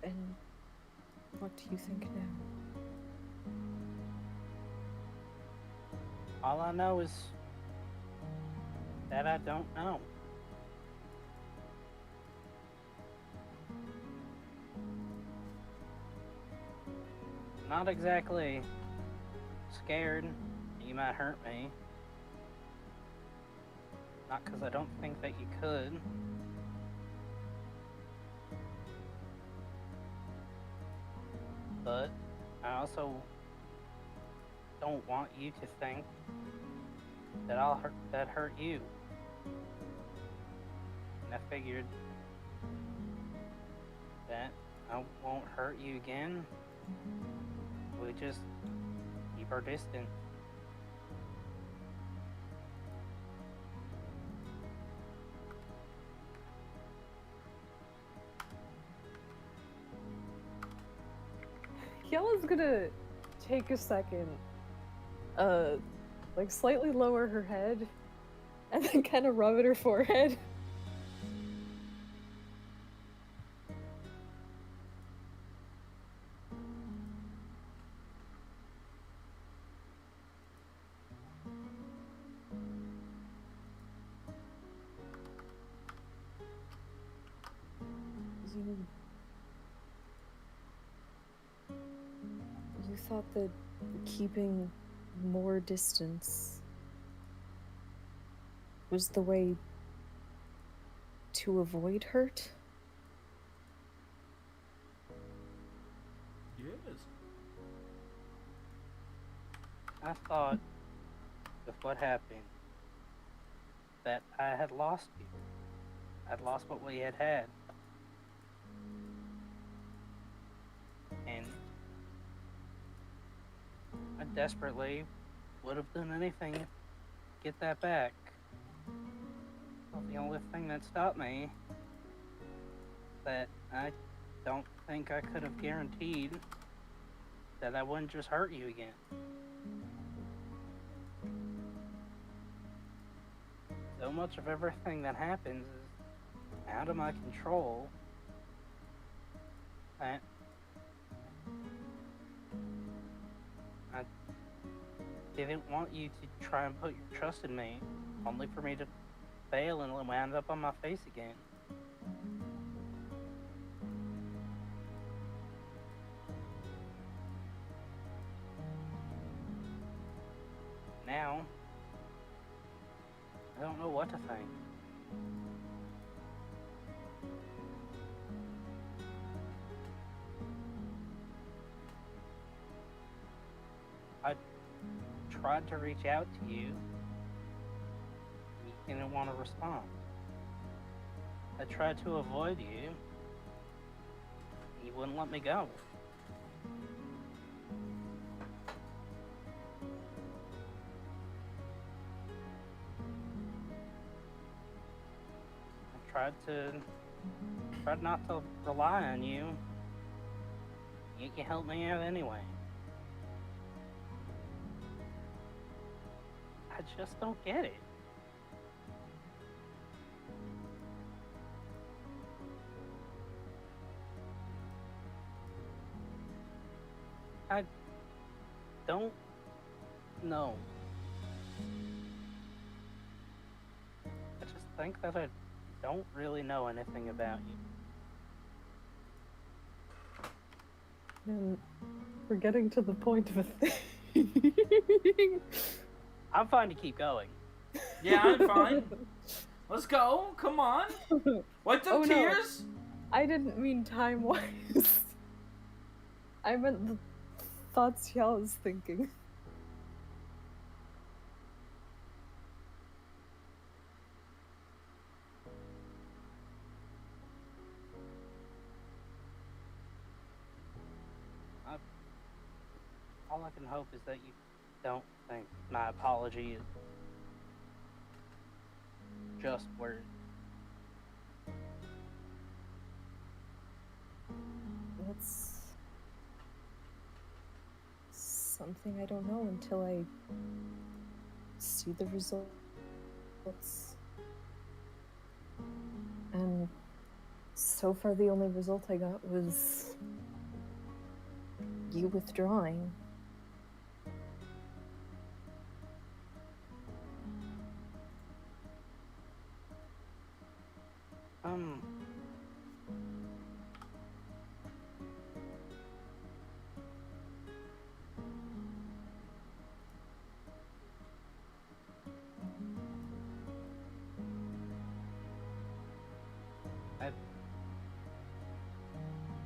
And what do you think now? All I know is that I don't know. Not exactly scared you might hurt me. Not because I don't think that you could. But I also don't want you to think that that hurt you. And I figured that I won't hurt you again. We just keep our distance. Kiela's gonna take a second, like slightly lower her head, and then kind of rub at her forehead. You thought that keeping more distance was the way to avoid hurt? Yes. I thought, with what happened, that I had lost you. I'd lost what we had had. And I desperately would have done anything to get that back. Well, the only thing that stopped me, that I don't think I could have guaranteed that I wouldn't just hurt you again. So much of everything that happens is out of my control. I didn't want you to try and put your trust in me, only for me to fail and land up on my face again. Now, I don't know what to think. I tried to reach out to you. You didn't want to respond. I tried to avoid you. You wouldn't let me go. I tried not to rely on you. You can help me out anyway. I just don't get it. I don't know. I just think that I don't really know anything about you. And we're getting to the point of a thing. I'm fine to keep going. Yeah, I'm fine. Let's go. Come on. Wipe them Oh, no. tears. I didn't mean time-wise. I meant the thoughts y'all was thinking. All I can hope is that you don't think my apology is just words. That's something I don't know until I see the results. And so far the only result I got was you withdrawing.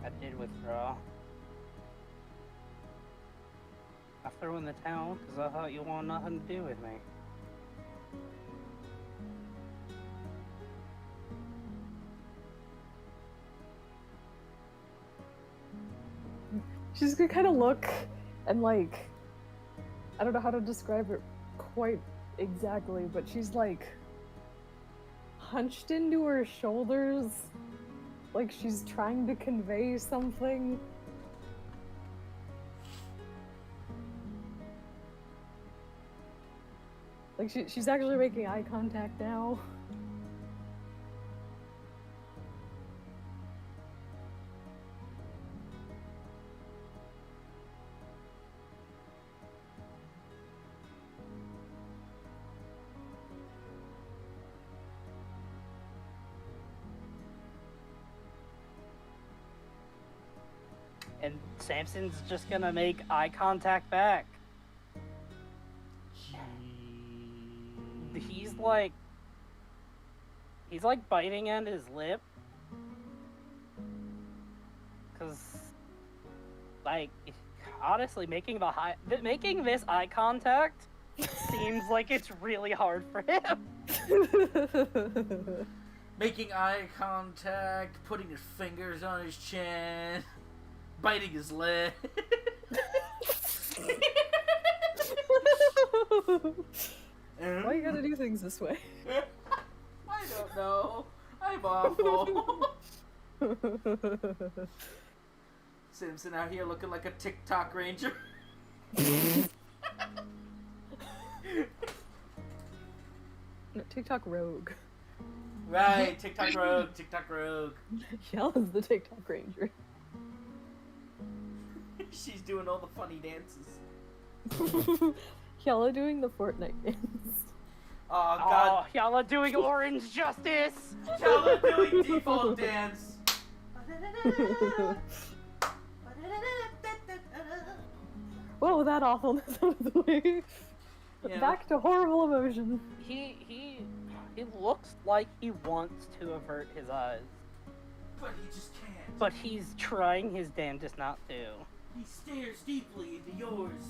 I did withdraw. I threw in the towel because I thought you wanted nothing to do with me. She's gonna kind of look and like, I don't know how to describe it quite exactly, but she's like hunched into her shoulders, like she's trying to convey something. Like she's actually making eye contact now. And Samson's just gonna make eye contact back. he's like biting at his lip. Cause like honestly making this eye contact seems like it's really hard for him. Making eye contact, putting his fingers on his chin, biting his lip. Why you gotta do things this way? I don't know. I'm awful. Simpson out here looking like a TikTok ranger. No, TikTok rogue. Right, TikTok rogue, TikTok rogue. Yella's the TikTok ranger. She's doing all the funny dances. Yella doing the Fortnite dance. Oh god. Oh, y'all doing orange justice. Y'all doing default dance. Whoa, that awfulness out of the way. Yeah. Back to horrible emotion. He looks like he wants to avert his eyes, But he just can't. but he's trying his damnedest not to. He stares deeply into yours.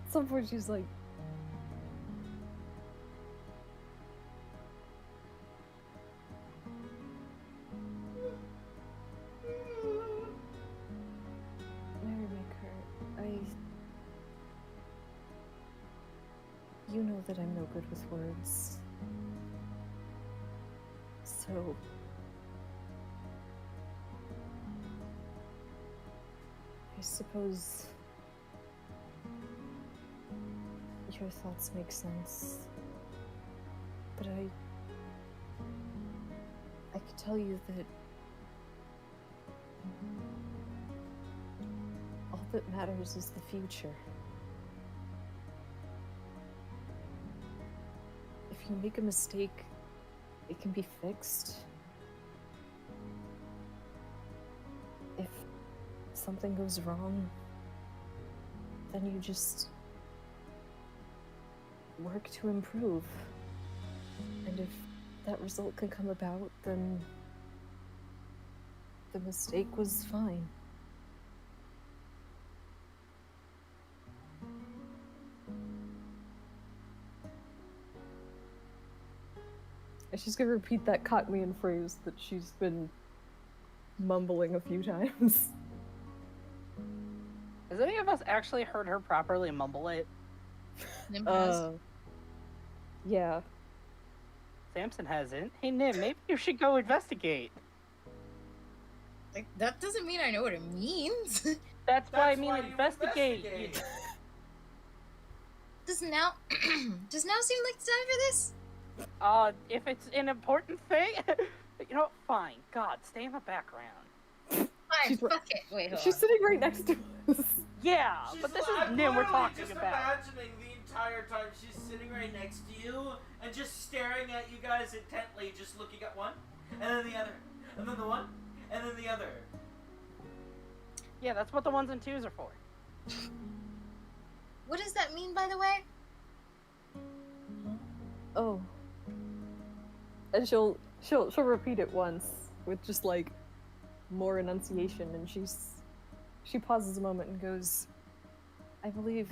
At some point she's like, Mary Maker, you know that I'm no good with words. So I suppose your thoughts make sense. But I can tell you that all that matters is the future. If you make a mistake, it can be fixed. If something goes wrong, then you just work to improve. And if that result can come about, then the mistake was fine. And she's gonna repeat that Cockneyan phrase that she's been mumbling a few times. Has any of us actually heard her properly mumble it? Yeah. Samson hasn't. Hey Nim, maybe you should go investigate. Like, that doesn't mean I know what it means. That's why I That's mean why you investigate. investigate. Does now seem like the time for this? If it's an important thing, you know, fine. God, stay in the background. Fine, She's- fuck it. Wait, hold She's on. sitting right next to us. Yeah, She's but this I'm is Nim we're literally talking just about. imagining the entire time she's sitting right next to you and just staring at you guys intently, just looking at one, and then the other, and then the one, and then the other. Yeah, that's what the ones and twos are for. What does that mean, by the way? Oh. And she'll repeat it once with just like more enunciation, and she pauses a moment and goes, I believe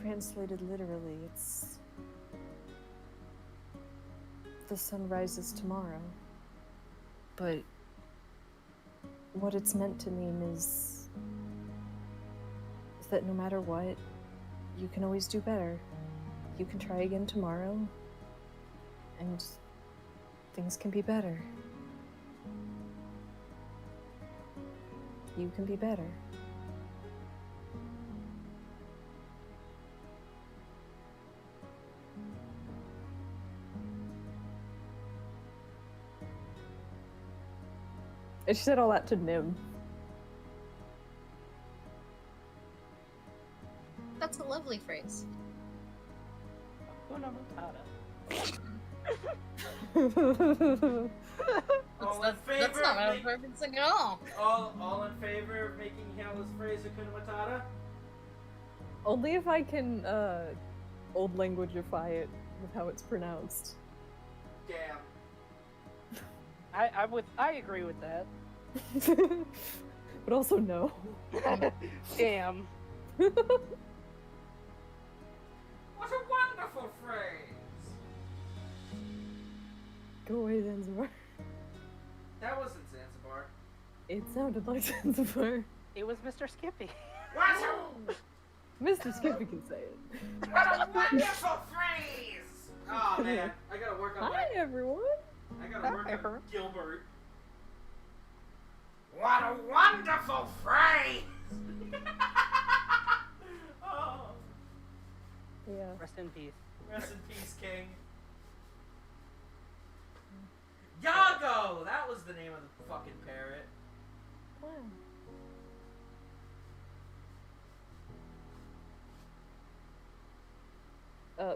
translated literally it's the sun rises tomorrow. But what it's meant to mean is that no matter what, you can always do better. You can try again tomorrow, and things can be better. You can be better. And she said all that to Nim. That's a lovely phrase. Hakuna Matata. All in favor That's not what I of was referencing at all. all in favor of making Hela's phrase Hakuna Matata? Only if I can, old languageify it with how it's pronounced. Damn. I agree with that. But also no. Damn. What a wonderful phrase! Go away, Zanzibar. That wasn't Zanzibar. It sounded like Zanzibar. It was Mr. Skippy. What a, Mr. Skippy can say it. what a wonderful phrase! Oh man, I gotta work on Hi, everyone. I gotta work Hi, on Herb. Gilbert. What a wonderful phrase! Oh, Yeah. Rest in peace. rest in peace, King. Yago! That was the name of the fucking parrot. Wow.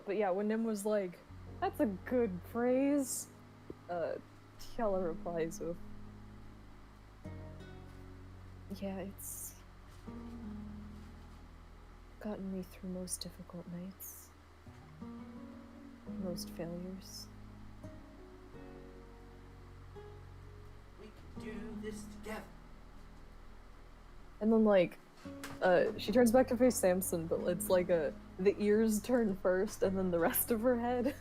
But yeah, when Nim was like, "That's a good phrase," Tiala replies with, "Yeah, it's gotten me through most difficult nights, most failures." We can do this together. And then like, she turns back to face Samson, but it's like the ears turn first, and then the rest of her head.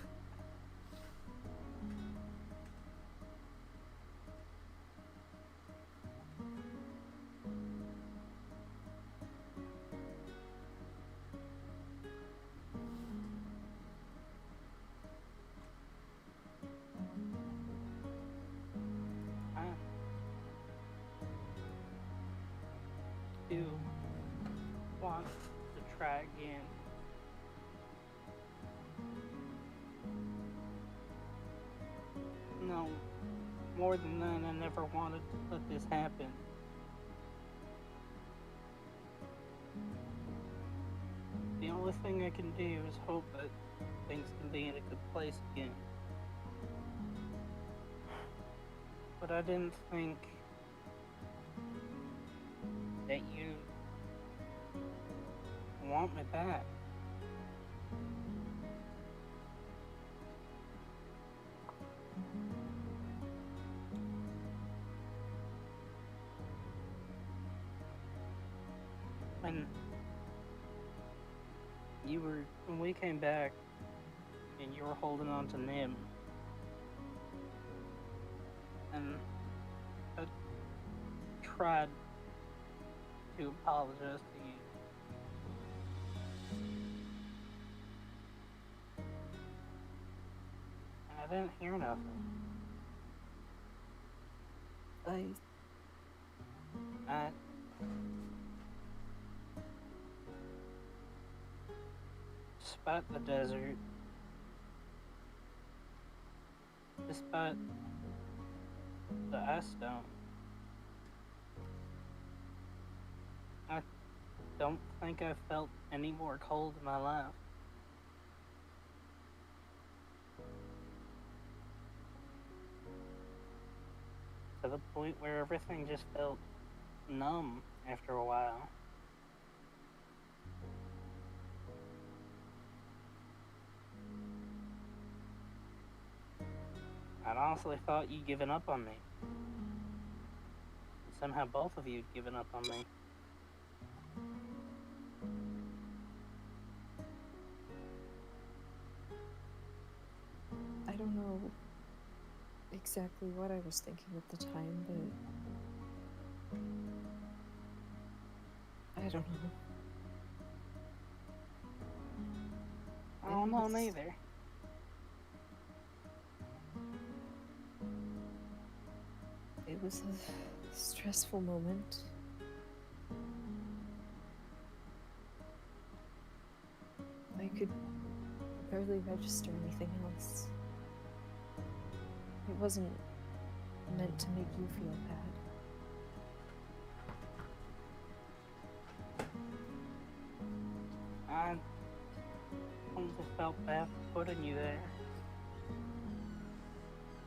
I do want to try again. No, more than that, I never wanted to let this happen. The only thing I can do is hope that things can be in a good place again. But I didn't think that you want me back. When we came back and you were holding on to Nim, and I tried to apologize to you. And I didn't hear nothing. I despite the desert, despite the ice stone, I don't think I felt any more cold in my life. To the point where everything just felt numb after a while. I'd honestly thought you'd given up on me. Somehow both of you had given up on me. I don't know exactly what I was thinking at the time, but I don't know. I don't know neither. It was a stressful moment. I could barely register anything else. It wasn't meant to make you feel bad. I only felt bad for putting you there.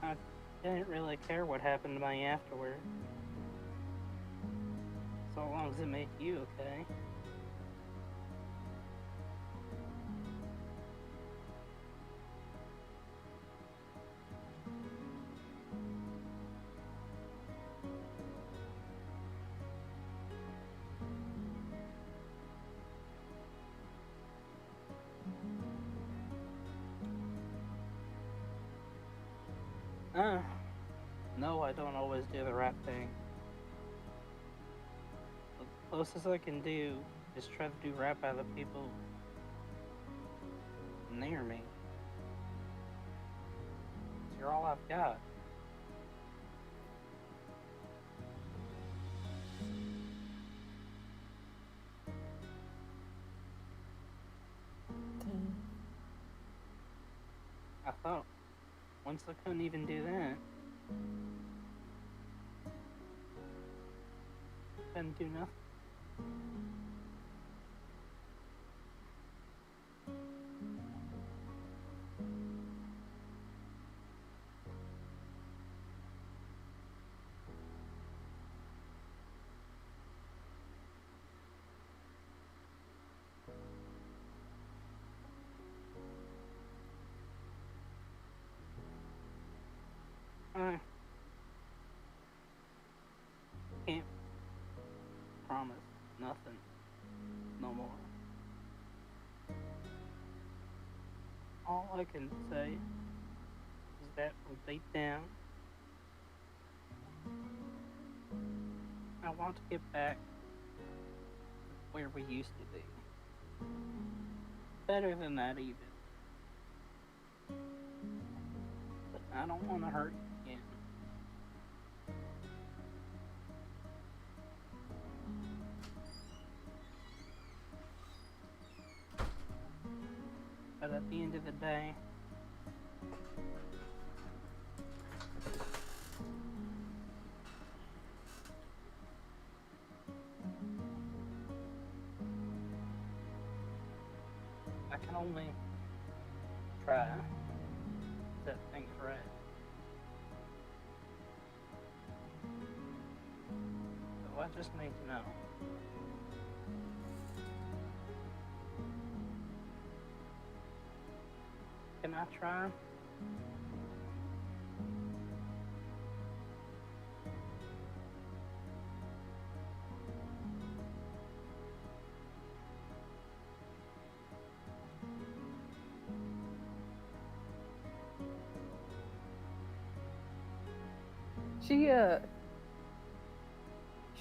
I didn't really care what happened to me afterward. So long as it made you okay. No, I don't always do the right thing. The closest I can do is try to do right by the people near me. You're all I've got. Dang. I thought once I couldn't even do that, I couldn't do nothing. I can't promise nothing no more. All I can say is that from deep down, I want to get back where we used to be. Better than that even. But I don't want to hurt you again. But at the end of the day, I can only try to set things right. So I just need to know. Can I try?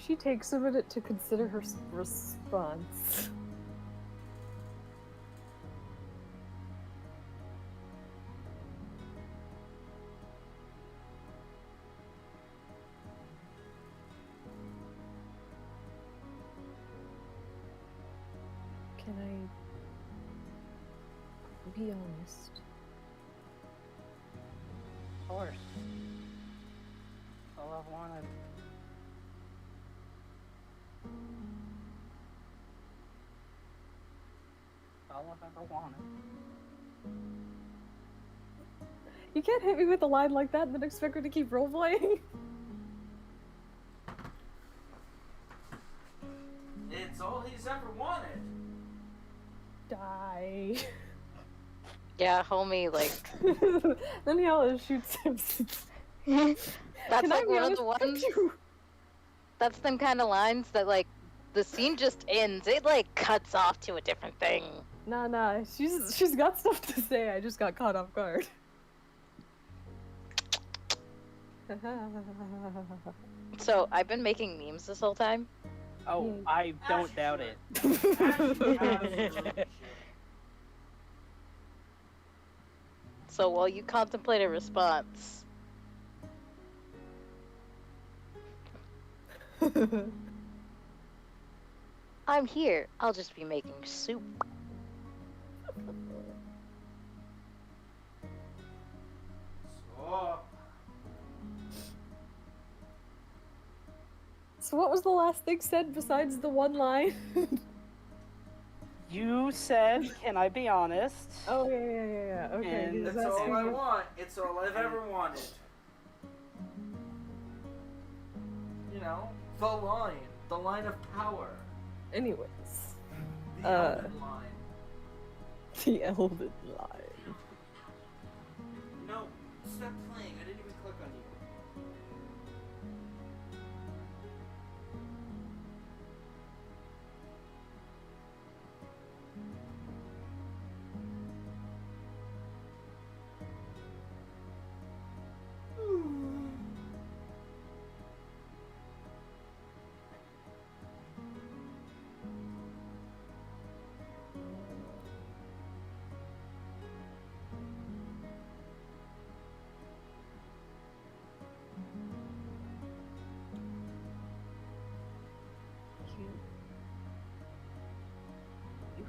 She takes a minute to consider her response. Can I be honest? Of course. All I've wanted. All I've ever wanted. You can't hit me with a line like that and then expect me to keep roleplaying. It's all he's ever wanted. Die. Yeah, homie, like Then Yella shoots him. that's Can I like be one of honest the with ones. you? That's them kind of lines that like the scene just ends. It like cuts off to a different thing. Nah, she's got stuff to say. I just got caught off guard. So I've been making memes this whole time. Oh, Hmm. I don't doubt it. Absolutely should. So while you contemplate a response, I'm here. I'll just be making soup. So, So what was the last thing said besides the one line? You said, can I be honest? Oh yeah. Okay, And he was it's all I asking. want. It's all I've ever wanted. You know, the line of power, Anyways, the Elven line. the Elven line. No, stop playing. I didn't even click on you.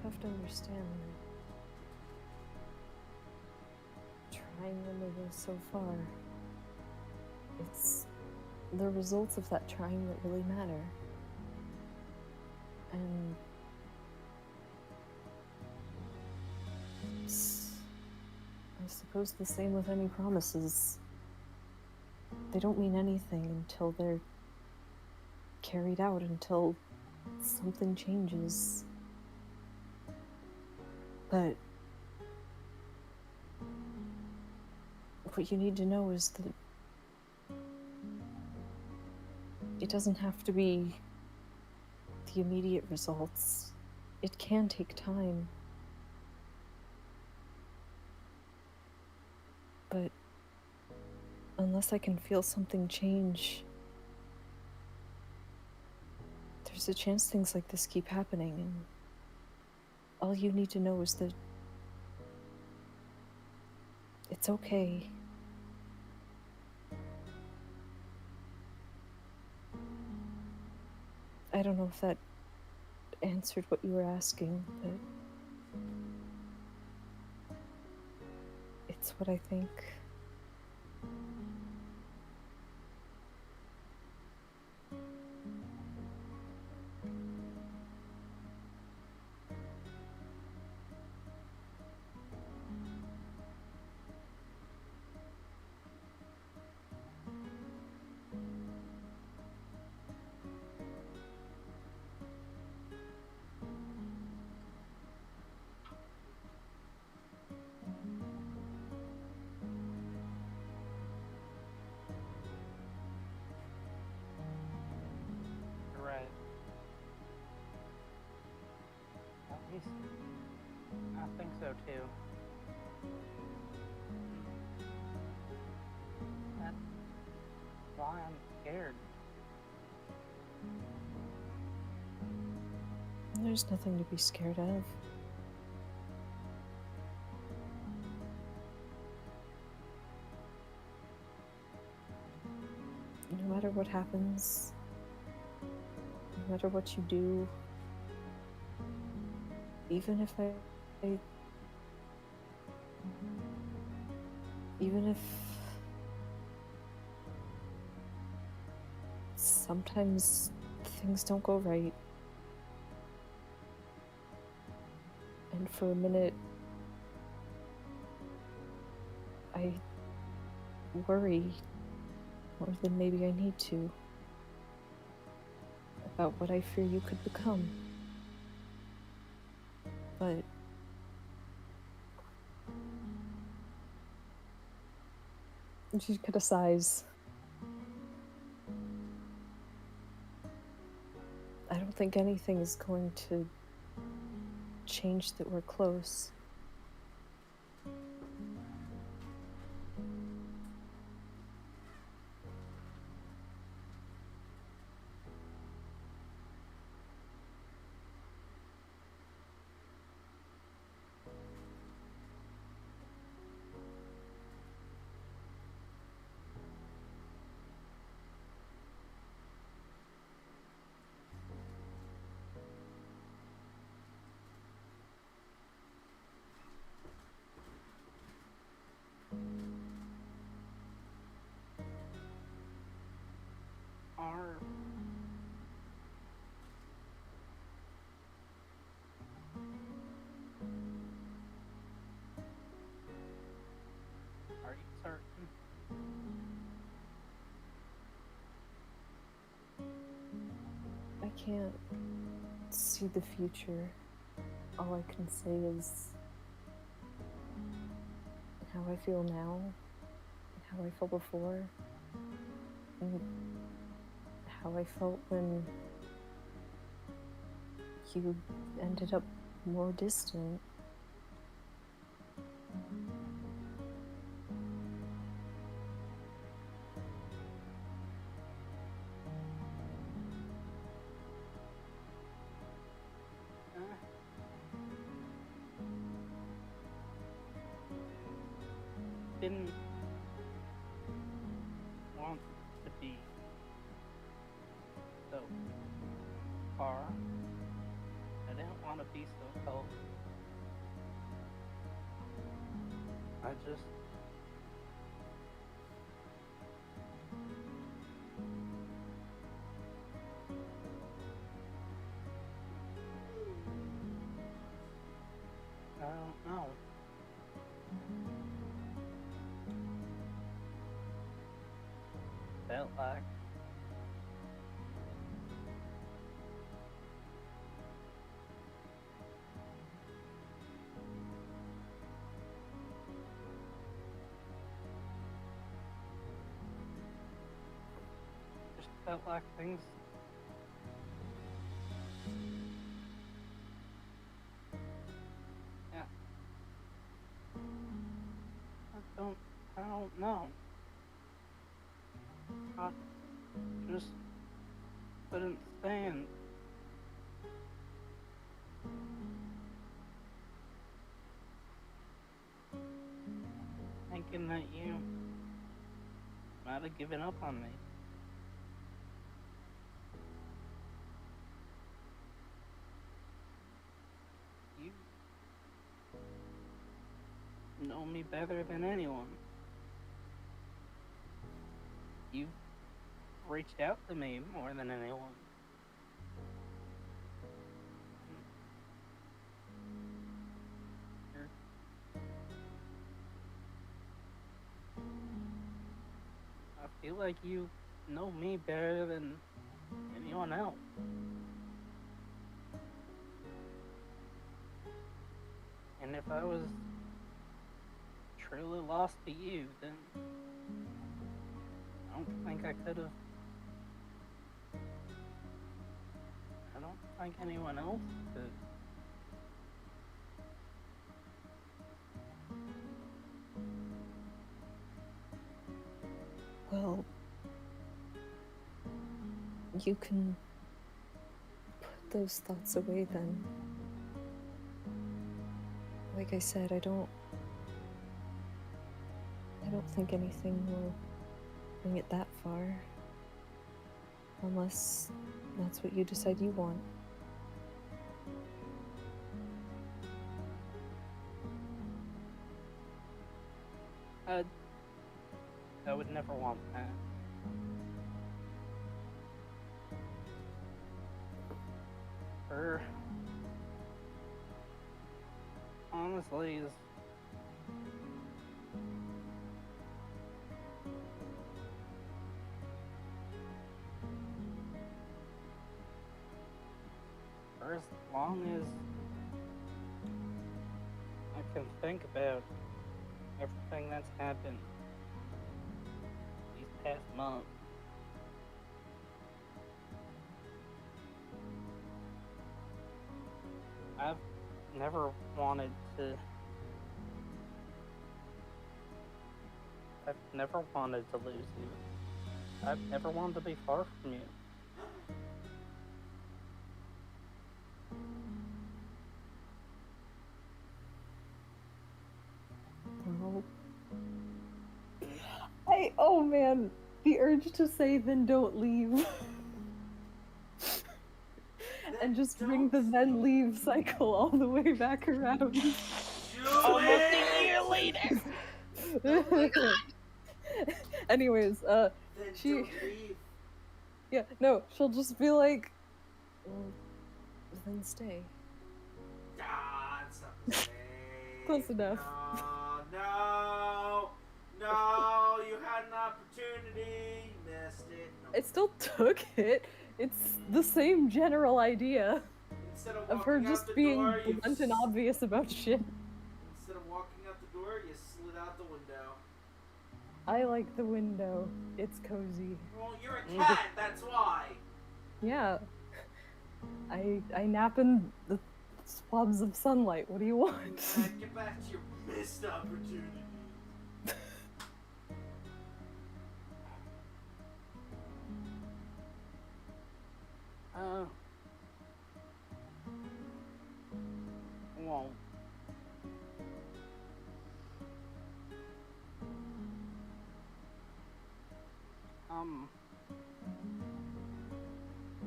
have to understand that trying only goes so far. It's the results of that trying that really matter. And it's, I suppose, the same with any promises. They don't mean anything until they're carried out, until something changes. But what you need to know is that it doesn't have to be the immediate results. It can take time. But unless I can feel something change, there's a chance things like this keep happening, and all you need to know is that it's okay. I don't know if that answered what you were asking, but it's what I think. You're right. At least I think so too. That's why I'm scared. There's nothing to be scared of. No matter what happens, no matter what you do, even if sometimes things don't go right, and for a minute I worry more than maybe I need to about what I fear you could become. But she kind of sighs. I don't think anything is going to change that we're close. Are you certain? I can't see the future. All I can say is how I feel now, and how I felt before, and how I felt when you ended up more distant. Didn't want to be so far. I didn't want to be so cold. I just... I don't know. Felt like just felt like things yeah. I don't know. I just couldn't stand thinking that you might have given up on me. You know me better than anyone. You reached out to me more than anyone. I feel like you know me better than anyone else. And if I was truly lost to you, then I don't think I could have. I don't think anyone else could. Well, you can put those thoughts away then. Like I said, I don't think anything will bring it that far. Unless that's what you decide you want. I would never want that. Her, honestly, is for as long as I can think about everything that's happened these past months. I've never wanted to. I've never wanted to lose you. I've never wanted to be far from you. Well, oh man, the urge to say then don't leave. And just bring the then leave cycle all the way back around. Almost a year later. Oh my god. Anyways, Then she, don't leave. yeah, no, she'll just be like, well, then stay. Ah, it's not the same. Close enough. No, you had an opportunity, you missed it. No. I still took it. It's the same general idea Instead of her walking out just the being door, you blunt and obvious about shit. Instead of walking out the door, you slid out the window. I like the window. It's cozy. Well, you're a cat, that's why. Yeah. I nap in the swabs of sunlight. What do you want? Get back to your missed opportunity. Won't.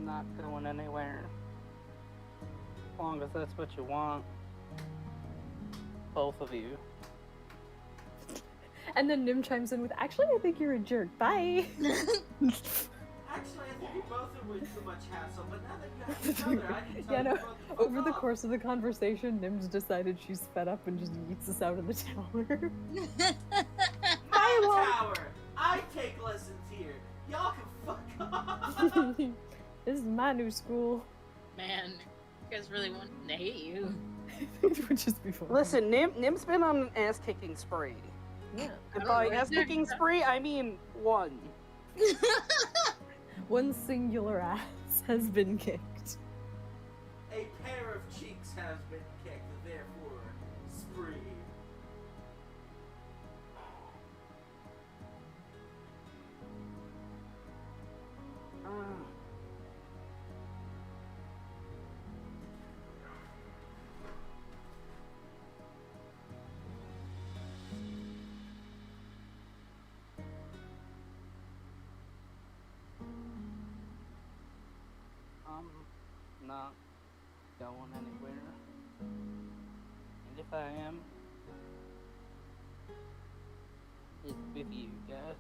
Not going anywhere. As long as that's what you want. Both of you. And then Nim chimes in with, actually, I think you're a jerk. Bye. Actually, I think you both are way too much hassle, but now that you have each other, I can tell Yeah, no, you both to fuck over the off. course of the conversation, Nim's decided she's fed up and just yeets us out of the tower. My Lol. tower! I take lessons here. Y'all can fuck off. This is my new school. Man, you guys really want to hate you. It would just be fun. Listen, Nim's been on an ass-kicking spree. Yeah. And Oh, by right ass-kicking there. spree, I mean one. One singular ass has been kicked. A pair of cheeks has been kicked, therefore, spree. Not going anywhere. And if I am, it's with you guys.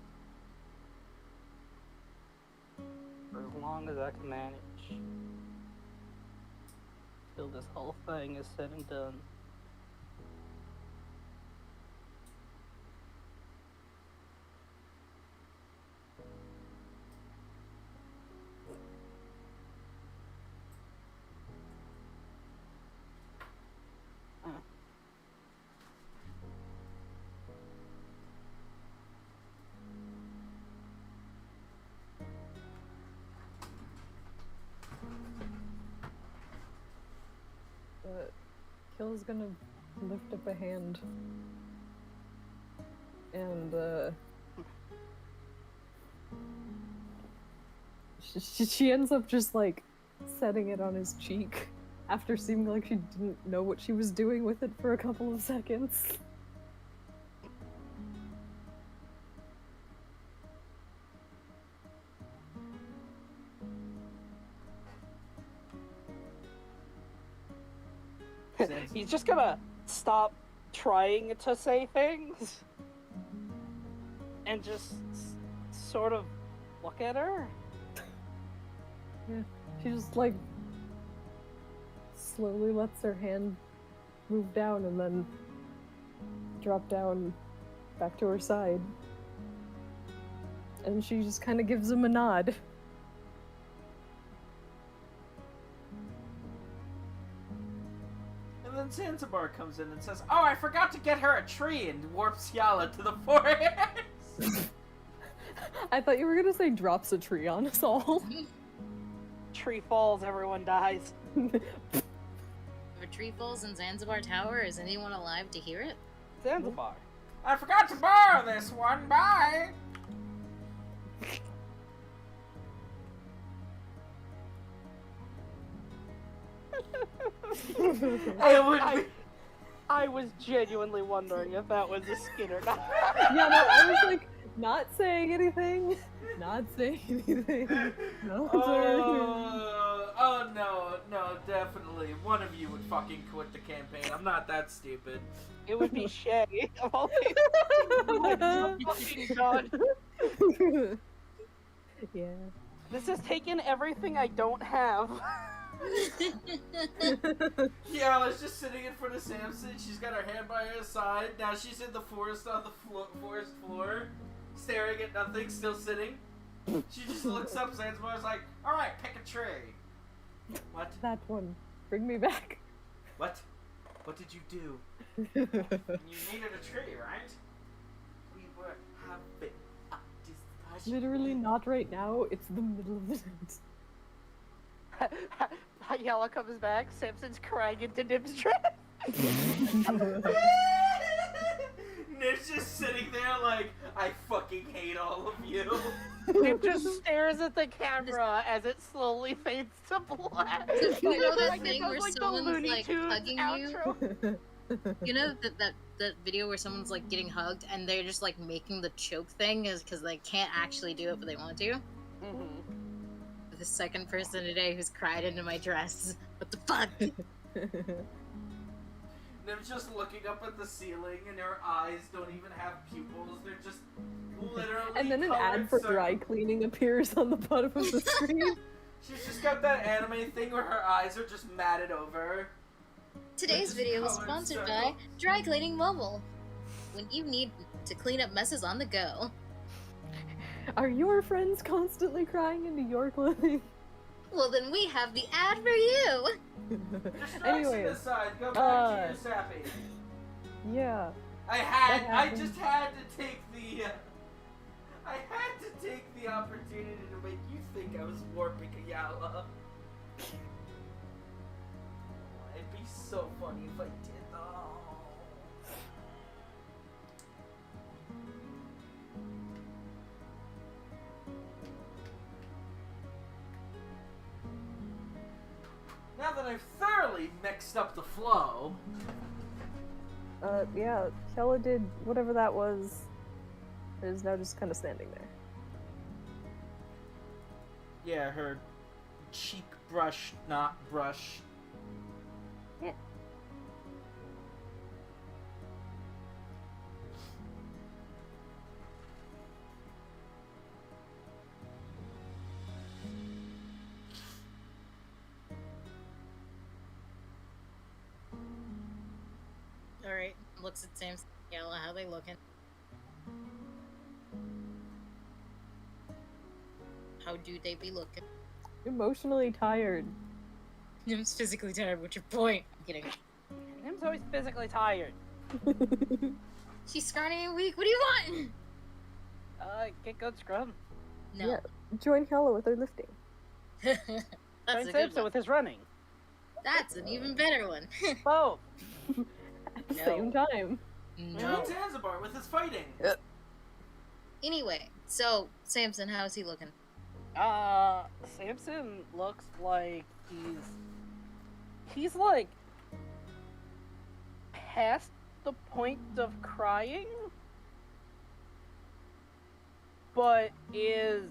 For as long as I can manage. Till this whole thing is said and done. Kill's gonna lift up a hand. And, she ends up just, like, setting it on his cheek after seeming like she didn't know what she was doing with it for a couple of seconds. He's just gonna stop trying to say things and just sort of look at her. Yeah, she just, like, slowly lets her hand move down and then drop down back to her side. And she just kind of gives him a nod. And then Zanzibar comes in and says, "Oh, I forgot to get her a tree," and warps Yala to the forest. I thought you were gonna say drops a tree on us all. Tree falls, everyone dies. If a tree falls in Zanzibar Tower, is anyone alive to hear it? Zanzibar. I forgot to borrow this one. Bye. I was genuinely wondering if that was a skin or not. Yeah, no, I was like, not saying anything. Not saying anything. No, Oh no, definitely. One of you would fucking quit the campaign. I'm not that stupid. It would be Shay. Of all people. Oh my fucking god. Yeah. This has taken everything I don't have. Yala's just sitting in front of Samson. She's got her hand by her side. Now she's in the forest on the forest floor, staring at nothing, still sitting. She just looks up. Zanzibar's like, "All right, pick a tree." What? That one. Bring me back. What? What did you do? You needed a tree, right? We were having a discussion. Literally not right now. It's the middle of the night. Yella comes back. Samson's crying into Nim's dress. Nib's just sitting there like, "I fucking hate all of you." Nim just stares at the camera as it slowly fades to black. You know that Like, it thing does, where like, the someone's Looney like Tunes hugging outro. You know that video where someone's like getting hugged and they're just like making the choke thing is because they can't actually do it but they want to. Mhm. The second person today who's cried into my dress. What the fuck? Nim's just looking up at the ceiling, and her eyes don't even have pupils. They're just literally. And then an colored ad for dry circles. cleaning appears on the bottom of the screen. She's just got that anime thing where her eyes are just matted over. Today's Just video is colored sponsored by circles. Dry Cleaning Mobile. When you need to clean up messes on the go. Are your friends constantly crying into your clothing? Well, then we have the ad for you. Distraction Anyways, aside, go back to you, Sappy. yeah. I happened. just had to take the, I had to take the opportunity to make you think I was warping Ayala. It'd be so funny if I did, though. Now that I've thoroughly mixed up the flow, Yeah, Kella did whatever that was. It is now just kind of standing there. yeah, her cheek brush, not brush. Yeah. Alright, looks at Sam's Yella, how they looking? How do they be looking? Emotionally tired. Nim's physically tired, what's your point? I'm kidding. Nim's always physically tired. She's scrawny and weak, what do you want? Get good scrub. No. Yeah. Join Kella with her lifting. That's Join a good Simpson one. with his running. That's an even better one. Both. At the No. same time. Join No. Zanzibar with his fighting. Anyway, so Samson, how is he looking? Samson looks like he's like past the point of crying, but is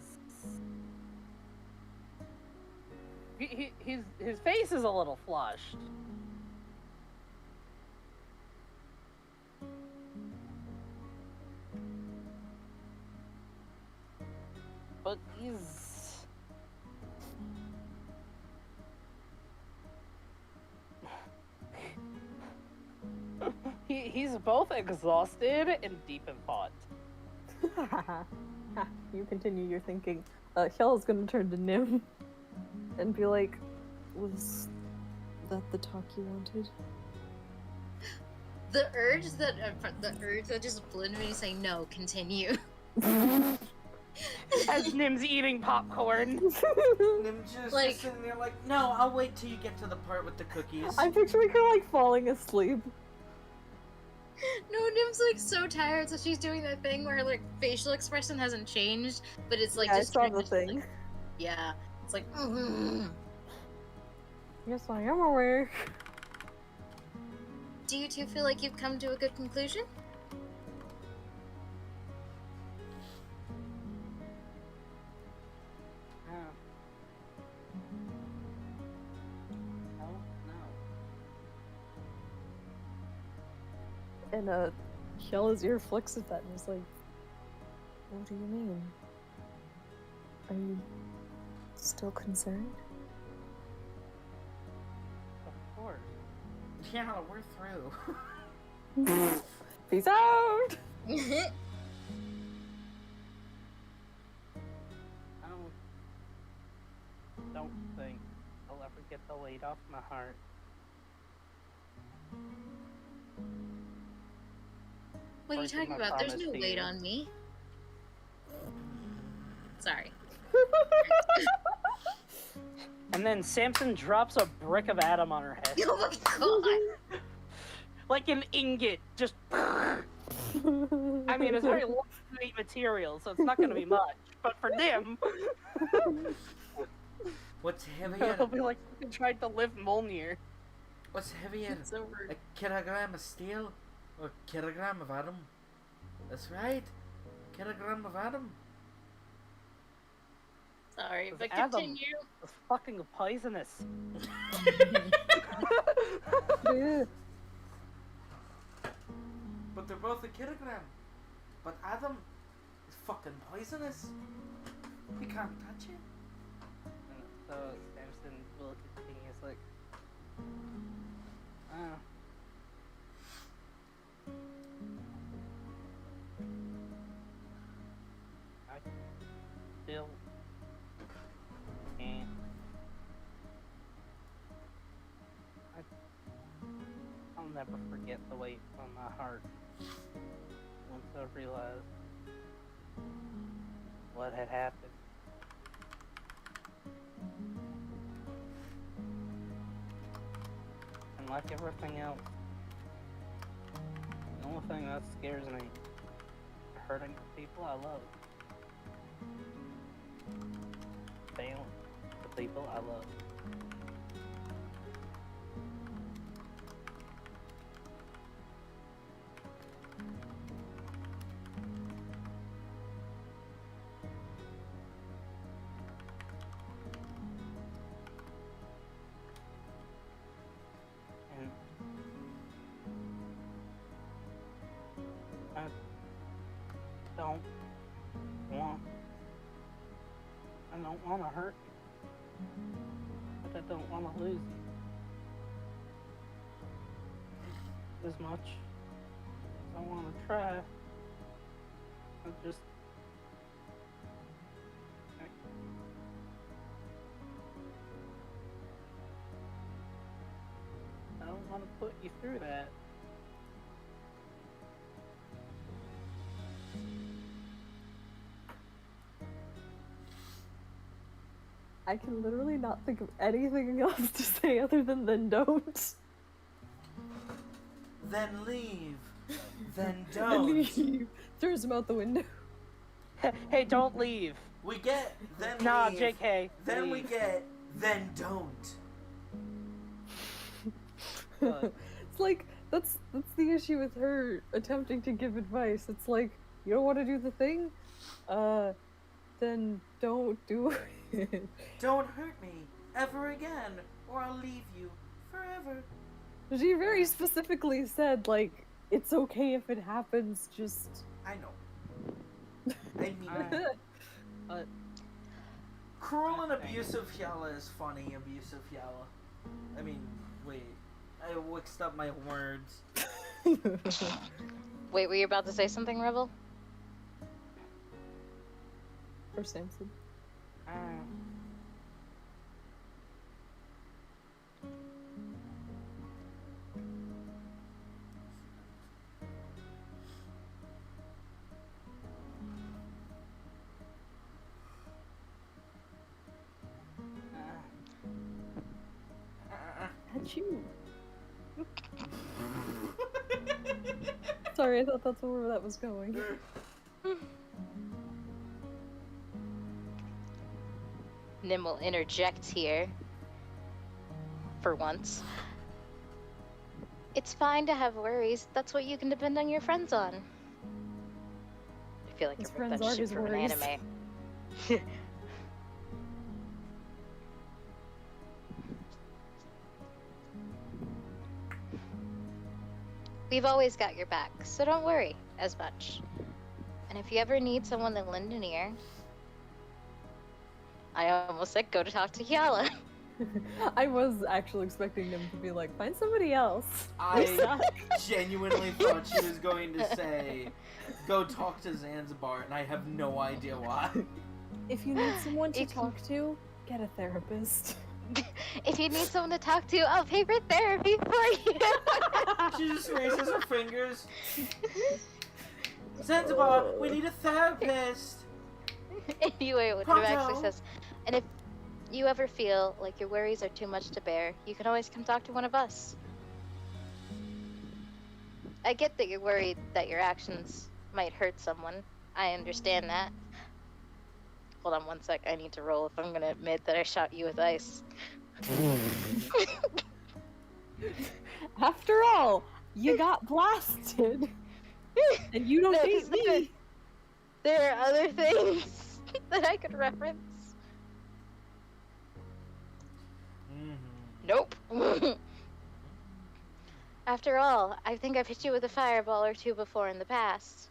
his face is a little flushed. But he's both exhausted and deep in thought. You continue your thinking. Kella's gonna turn to Nim and be like, was that the talk you wanted? The urge that just blew into me saying no, continue. As Nim's eating popcorn. Nim just Like- sitting there like, no, I'll wait till you get to the part with the cookies. I'm picturing her like falling asleep. No, Nim's like so tired, so she's doing that thing where her like facial expression hasn't changed, but it's like Yeah, I just saw trying the to, thing. like- yeah, it's like. Yes, I am awake. Do you two feel like you've come to a good conclusion? No. And Kella's ear flicks at that and is like, what do you mean? Are you still concerned? Of course. Yeah, we're through. Peace out! Don't think I'll ever get the weight off my heart. What are you Breaking talking my about? There's promise no to weight you. on me. Sorry. And then Samson drops a brick of Adam on her head. Oh my god! Like an ingot, just. I mean, it's very lightweight material, so it's not gonna be much. But for them, What's heavier? it'll be like fucking trying to lift Mjolnir. What's heavier? It's over. A kilogram of steel or a kilogram of atom? That's right. Kilogram of atom. Sorry, but Adam. continue. It's fucking poisonous. Yeah. But they're both a kilogram. But Adam is fucking poisonous. We can't touch it. And so Samson will continue. It's like, oh. I still can't. I'll never forget the weight on my heart once I realized what had happened. And like everything else, the only thing that scares me is hurting the people I love. Failing the people I love. And I don't want to hurt you, but I don't want to lose you. As much as I want to try, I just I don't want to put you through that. I can literally not think of anything else to say other than then don't. Then leave. Then And don't. he throws him out the window. Hey, don't leave. We get then Nah, leave. JK. Then we leave. get then don't. It's like that's the issue with her attempting to give advice. It's like, you don't want to do the thing? Then don't do it. Don't hurt me ever again, or I'll leave you forever. She very specifically said, like, it's okay if it happens, just... I know. I mean, But cruel and abusive Hyala is funny. Abusive Hyala. I mean, wait. I mixed up my words. Wait, were you about to say something, Rebel? Or Samson. Had you? Sorry, I thought that's where that was going. Nim will interject here. For once. It's fine to have worries. That's what you can depend on your friends on. I feel like His I ripped friends that are shit his from an worries. anime. We've always got your back, so don't worry as much. And if you ever need someone to lend an ear, I almost said go to talk to Hyala. I was actually expecting him to be like, find somebody else. I genuinely thought she was going to say, go talk to Zanzibar, and I have no idea why. If you need someone to If- talk to, get a therapist. If you need someone to talk to, I'll pay for therapy for you. She just raises her fingers. Zanzibar, we need a therapist. Anyway, what Pronto. it actually says, and if you ever feel like your worries are too much to bear, you can always come talk to one of us. I get that you're worried that your actions might hurt someone. I understand that. Hold on one sec, I need to roll if I'm gonna admit that I shot you with ice. After all, you got blasted. And you don't No, hate 'cause me. There are other things that I could reference. Mm-hmm. Nope. After all, I think I've hit you with a fireball or two before in the past.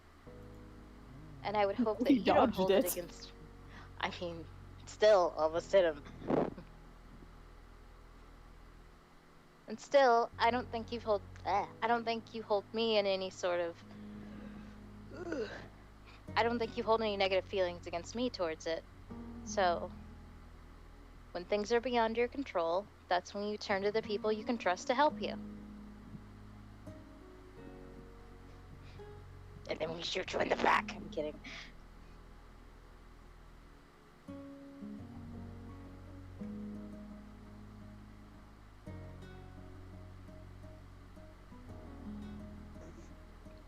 And I would hope that He you don't dodged hold it it. against... I mean, still almost hit him. And still, I don't think you hold me in any sort of... I don't think you hold any negative feelings against me towards it. So, when things are beyond your control, that's when you turn to the people you can trust to help you. And then we shoot you in the back. I'm kidding.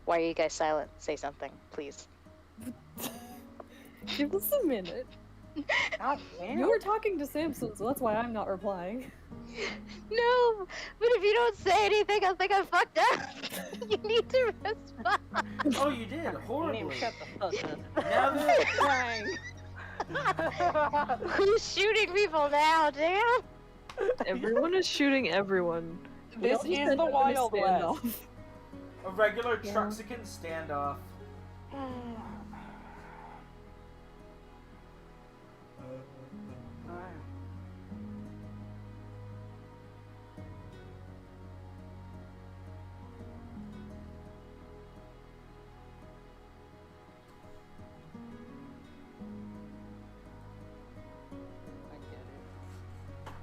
Why are you guys silent? Say something, please. Give us a minute. God damn. You were talking to Samson, so that's why I'm not replying. No, but if you don't say anything, I'll think I fucked up. You need to respond. Oh, you did You horribly. need to shut the fuck up. Now that Who's shooting people now, damn? Everyone is shooting everyone. We This all just is end the up in a Wild standoff. West. a regular Yeah. Truxican standoff. I get it.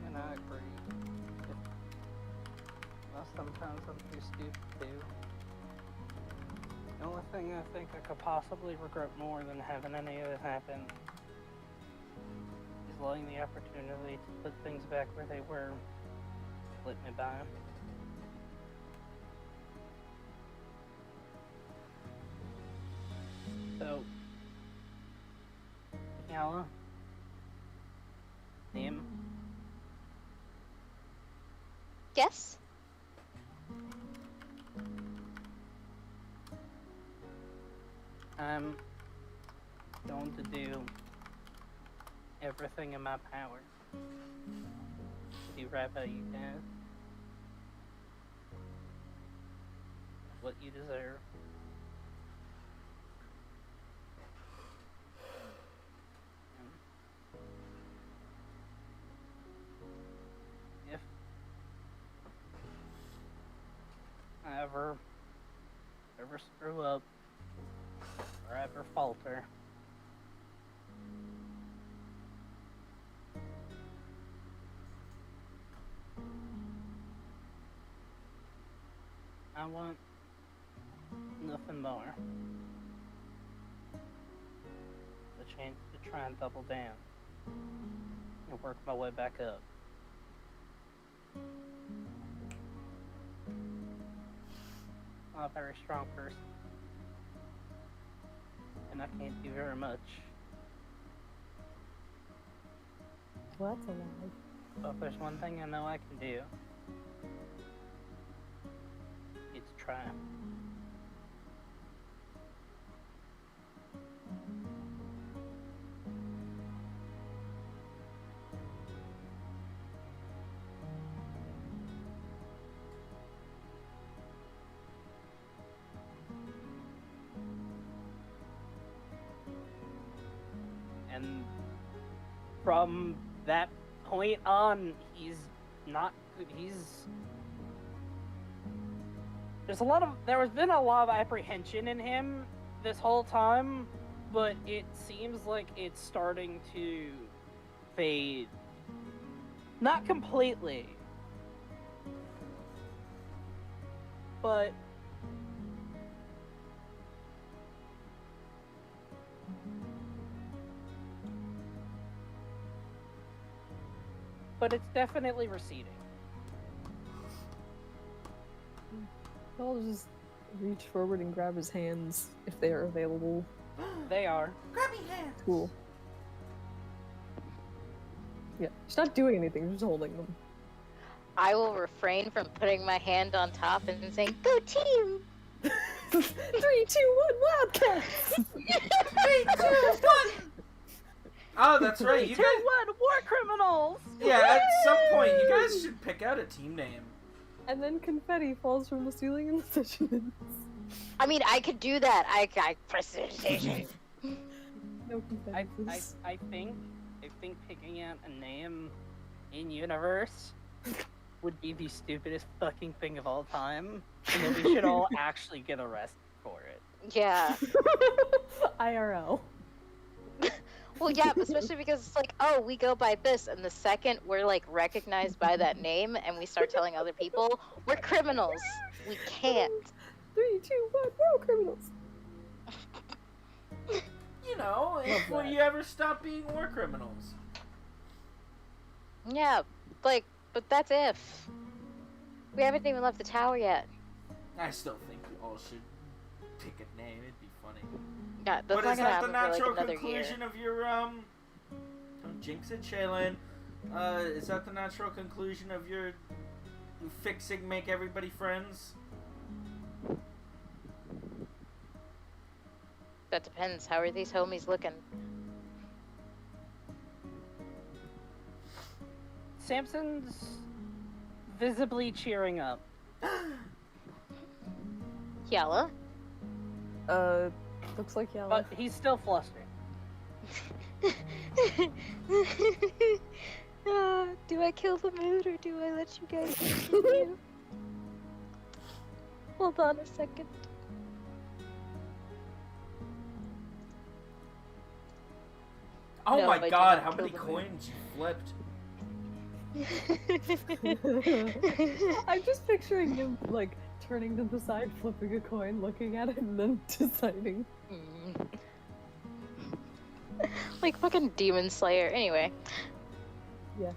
And I agree. Well, sometimes I'm too stupid too. The only thing I think I could possibly regret more than having any of it happen is letting the opportunity to put things back where they were slip me by. So, Yala, Nim, Yes? I'm going to do everything in my power to do right by you guys. What you deserve. And if I ever screw up or ever falter, I want nothing more. The chance to try and double down and work my way back up. I'm a very strong person, and I can't do very much. Well, that's a lie. But if there's one thing I know I can do, it's try. And from that point on, he's not. There has been a lot of apprehension in him this whole time, but it seems like it's starting to fade. Not completely, but it's definitely receding. I'll just reach forward and grab his hands if they are available. They are. Grab me hands. Cool. Yeah, she's not doing anything, she's just holding them. I will refrain from putting my hand on top and saying, "Go team!" 3, 2, 1, Wildcats! 3, 2, 1. that's right. You 2 guys, 1 war criminals. yeah, at some point, you guys should pick out a team name. And then confetti falls from the ceiling and the session. I mean, I could do that. I prestidigitation. No confetti, please. I think picking out a name in universe would be the stupidest fucking thing of all time, and then we should all actually get arrested for it. Yeah. IRL. Well, yeah, especially because it's like, oh, we go by this, and the second we're like recognized by that name, and we start telling other people, we're criminals. We can't. 3, 2, 1, we're criminals. You know, if will you ever stop being war criminals? Yeah, like, but that's if. We haven't even left the tower yet. I still think you all should pick a name. It'd be funny. Yeah, that's But not is gonna that the happen for like natural another year. conclusion of your Don't jinx it, Shaylin. Is that the natural conclusion of your fixing make everybody friends? That depends. How are these homies looking? Samson's visibly cheering up. Yella? Looks like yellow. But he's still flustered. Do I kill the mood or do I let you guys continue? Hold on a second. Oh No, I my do god, not how kill many the coins you flipped? I'm just picturing him, like, turning to the side, flipping a coin, looking at it, and then deciding. Like fucking Demon Slayer. Anyway. Yeah.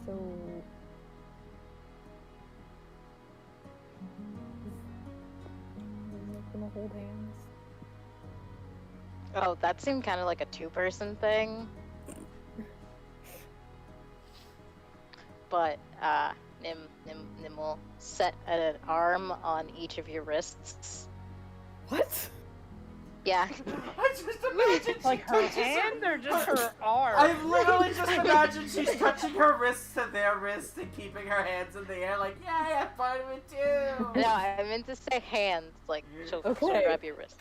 So... We're not gonna hold hands. Oh, that seemed kind of like a two-person thing. But, Nim will set an arm on each of your wrists. What? Yeah. I just imagine Like she her touches hand or just her arm? I've literally just imagined she's touching her wrists to their wrists and keeping her hands in the air like, yeah, I have fun with it too. No, I meant to say hands. Like, she'll Okay. grab your wrist.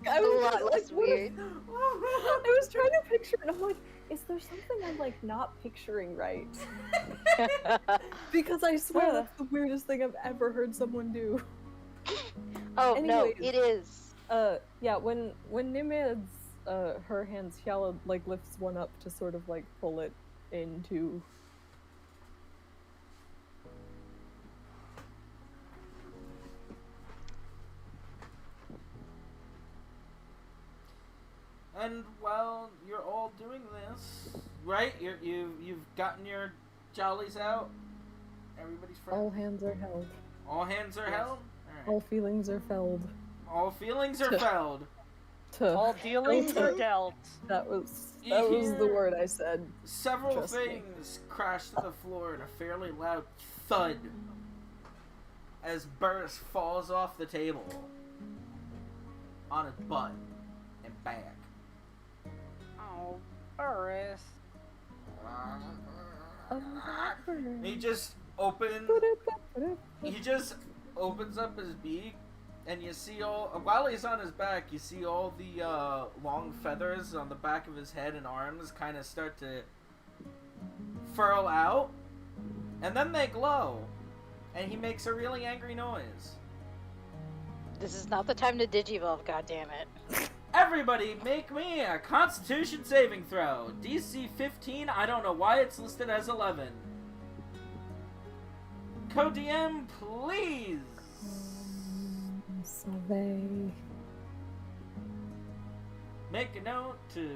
I A was lot like, less what weird. I was trying to picture it, and I'm like, is there something I'm, like, not picturing right? Because I swear that's the weirdest thing I've ever heard someone do. Oh, no, Anyways. it is. Yeah, when Nimed's, her hands, Hyala, like, lifts one up to sort of, like, pull it into... And while you're all doing this, right? You've gotten your jollies out. Everybody's friends. All hands are held. All hands are held. All All right. feelings are felled. All feelings are felled. All dealings are dealt. That was You the hear word I said. Several Trust me. things crash to the floor in a fairly loud thud as Burris falls off the table on his butt and back. Oh, Burris. He just opens up his beak, and you see while he's on his back, you see all the long feathers on the back of his head and arms kind of start to furl out, and then they glow, and he makes a really angry noise. This is not the time to digivolve, goddammit. Everybody, make me a Constitution saving throw. DC 15. I don't know why it's listed as 11. Co-DM, please. Survey. Make a note to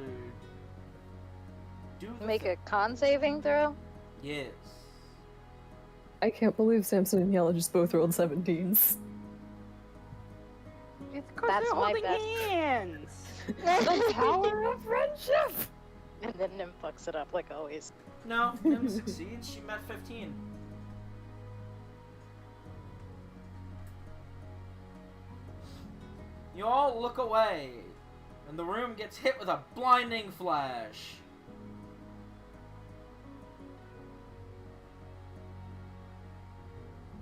do the Make a con saving throw? Yes. I can't believe Samson and Yella just both rolled 17s. It's because That's they're my holding best. hands. The power of friendship! And then Nim fucks it up like always. No, Nim succeeds. She met 15. You all look away and the room gets hit with a blinding flash.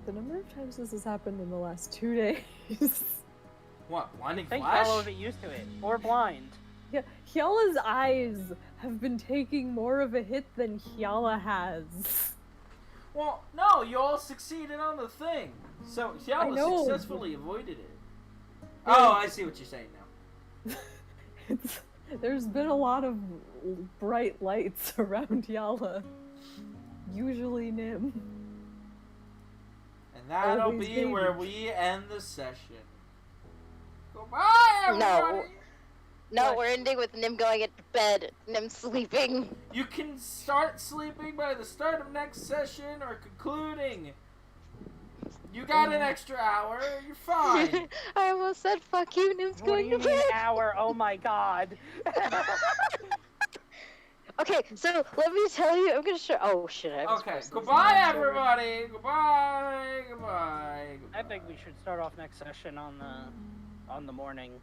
The number of times this has happened in the last 2 days. What, blinding I think flash? Yellow would be used to it. Or blind. Yeah, Hyala's eyes have been taking more of a hit than Hyala has. Well, no, you all succeeded on the thing. So I Hyala know. successfully avoided it. Oh, I see what you're saying now. There's been a lot of bright lights around Hyala. Usually Nim. And that'll Always be baby. where we end the session. Goodbye, everybody! No, we're ending with Nim going to bed. Nim sleeping. You can start sleeping by the start of next session or concluding. You got an extra hour, you're fine. I almost said fuck you. Nim's What do going you to mean bed. hour? Oh my god. Okay, so let me tell you. I'm gonna show. Oh shit! I was Okay, supposed to goodbye, listen to it. everybody. Goodbye, goodbye. I think we should start off next session on the morning.